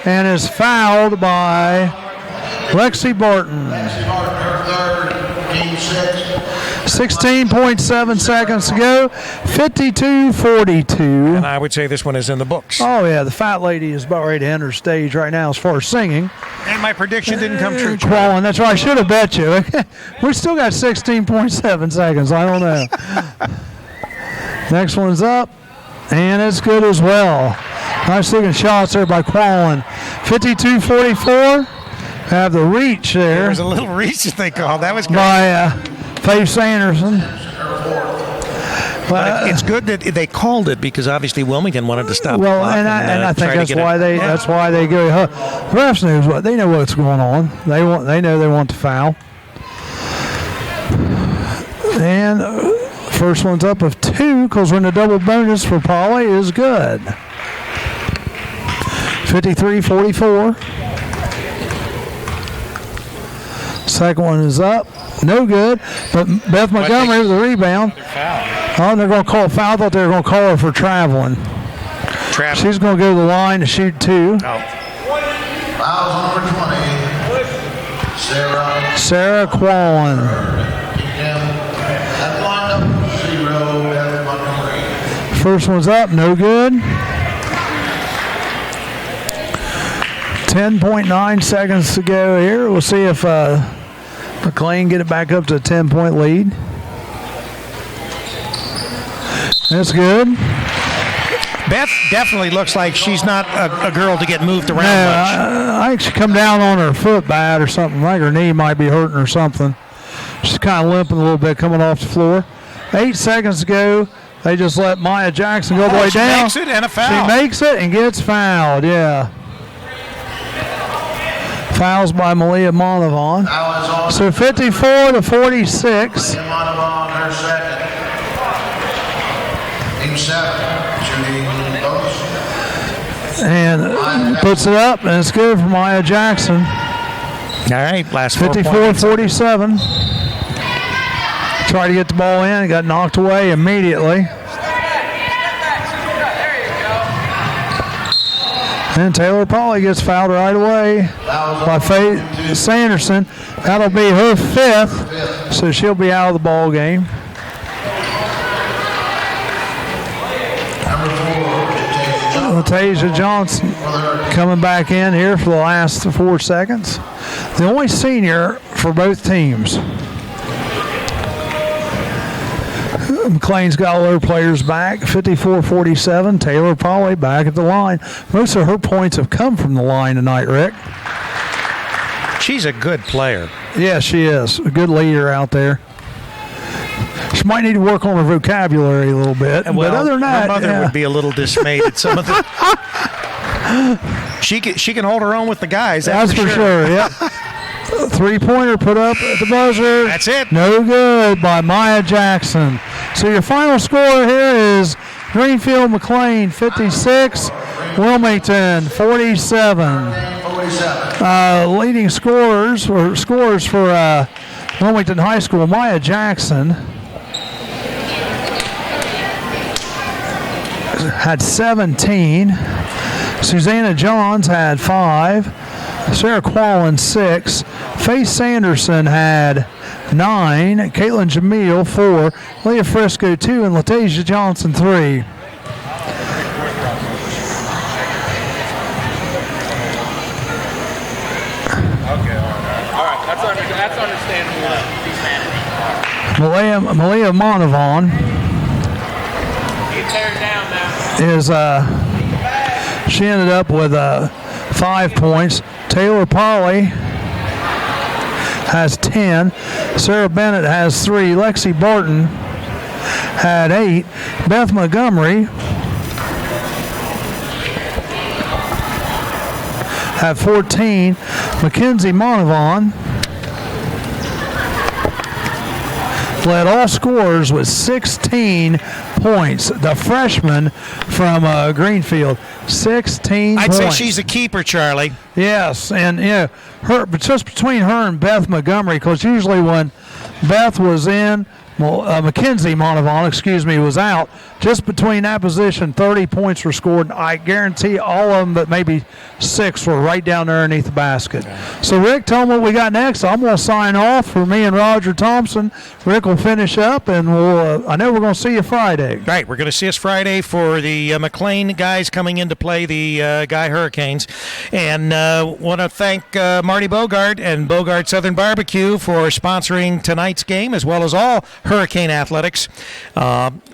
and is fouled by Lexi Barton. Her third, team 6. 16.7 seconds to go. 52-42. And I would say this one is in the books. Oh, yeah, the fat lady is about ready to enter stage right now as far as singing. And my prediction didn't come true. Quallen, that's right. I should have bet you. We still got 16.7 seconds. I don't know. Next one's up, and it's good as well. Nice looking shots there by Quallen. 52-44. Have the reach There there was a little reach that they called. That was good. by Faith Sanderson. But it's good that they called it because obviously Wilmington wanted to stop. Well, the clock and I think try to that's get why it. that's why they go. Refs knows what they know what's going on. They know they want to foul. And first one's up of 2 because we're in the double bonus for Polly is good. 53-44. Second one is up. No good. But Beth Montgomery with a rebound. Oh, they're going to call a foul. I thought they were going to call her for traveling. She's going to go to the line to shoot 2. Fouls number 20. Sarah Quallen. That lined up 0 at Montgomery. First one's up, no good. 10.9 seconds to go here. We'll see if McClain get it back up to a 10-point lead. That's good. Beth definitely looks like she's not a girl to get moved around much. I think she come down on her foot bad or something. Like her knee might be hurting or something. She's kind of limping a little bit coming off the floor. 8 seconds to go. They just let Maya Jackson go the way down. She makes it and a foul. She makes it and gets fouled, yeah. Fouls by Malia Monavon. So 54 to 46. Monavon, her second. Team 7, shooting bonus. And puts it up, and it's good for Maya Jackson. All right, last 54-47. Tried to get the ball in, got knocked away immediately. And Taylor Pauley gets fouled right away by Faith Sanderson. That'll be her 5th, so she'll be out of the ball game. Latasia Johnson coming back in here for the last 4 seconds. The only senior for both teams. McClain's got all her players back, 54-47. Taylor Pauley back at the line. Most of her points have come from the line tonight, Rick. She's a good player. Yeah, she is. A good leader out there. She might need to work on her vocabulary a little bit. Well, but other than that, her mother would be a little dismayed at some of the. She can hold her own with the guys. That's for sure. Yep. 3-pointer put up at the buzzer. That's it. No good by Maya Jackson. So your final score here is Greenfield McClain 56, Wilmington 47. Leading scorers for Wilmington High School, Maya Jackson had 17. Susanna Johns had 5. Sarah Quallen 6. Faith Sanderson had 9. Caitlin Jamil 4. Leah Frisco 2. And Latasia Johnson 3. That's understandable. Malia Monavon is she ended up with 5 points. Taylor Pauley has 10. Sarah Bennett has 3. Lexi Barton had 8. Beth Montgomery had 14. Mackenzie Monavon led all scorers with 16 points. The freshman from Greenfield, 16 I'd points. say she's a keeper, Charlie. Yes, and but just between her and Beth Montgomery, because usually when Beth was in, Mackenzie Monavon, was out. Just between that position, 30 points were scored. I guarantee all of them, but maybe 6 were right down there underneath the basket. So, Rick, tell them what we got next. I'm going to sign off for me and Roger Thompson. Rick will finish up, and I know we're going to see you Friday. Right, we're going to see us Friday for the McClain guys coming in to play the Guy Hurricanes. And want to thank Marty Bogart and Bogart Southern Barbecue for sponsoring tonight's game, as well as all Hurricane athletics.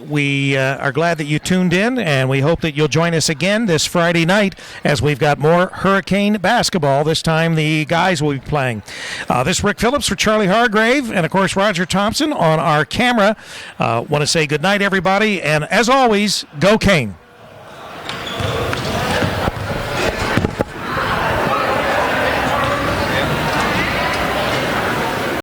We are glad that you tuned in, and we hope that you'll join us again this Friday night as we've got more Hurricane basketball. This time the guys will be playing. This is Rick Phillips for Charlie Hargrave and, of course, Roger Thompson on our camera. Want to say good night, everybody, and as always, go Cane.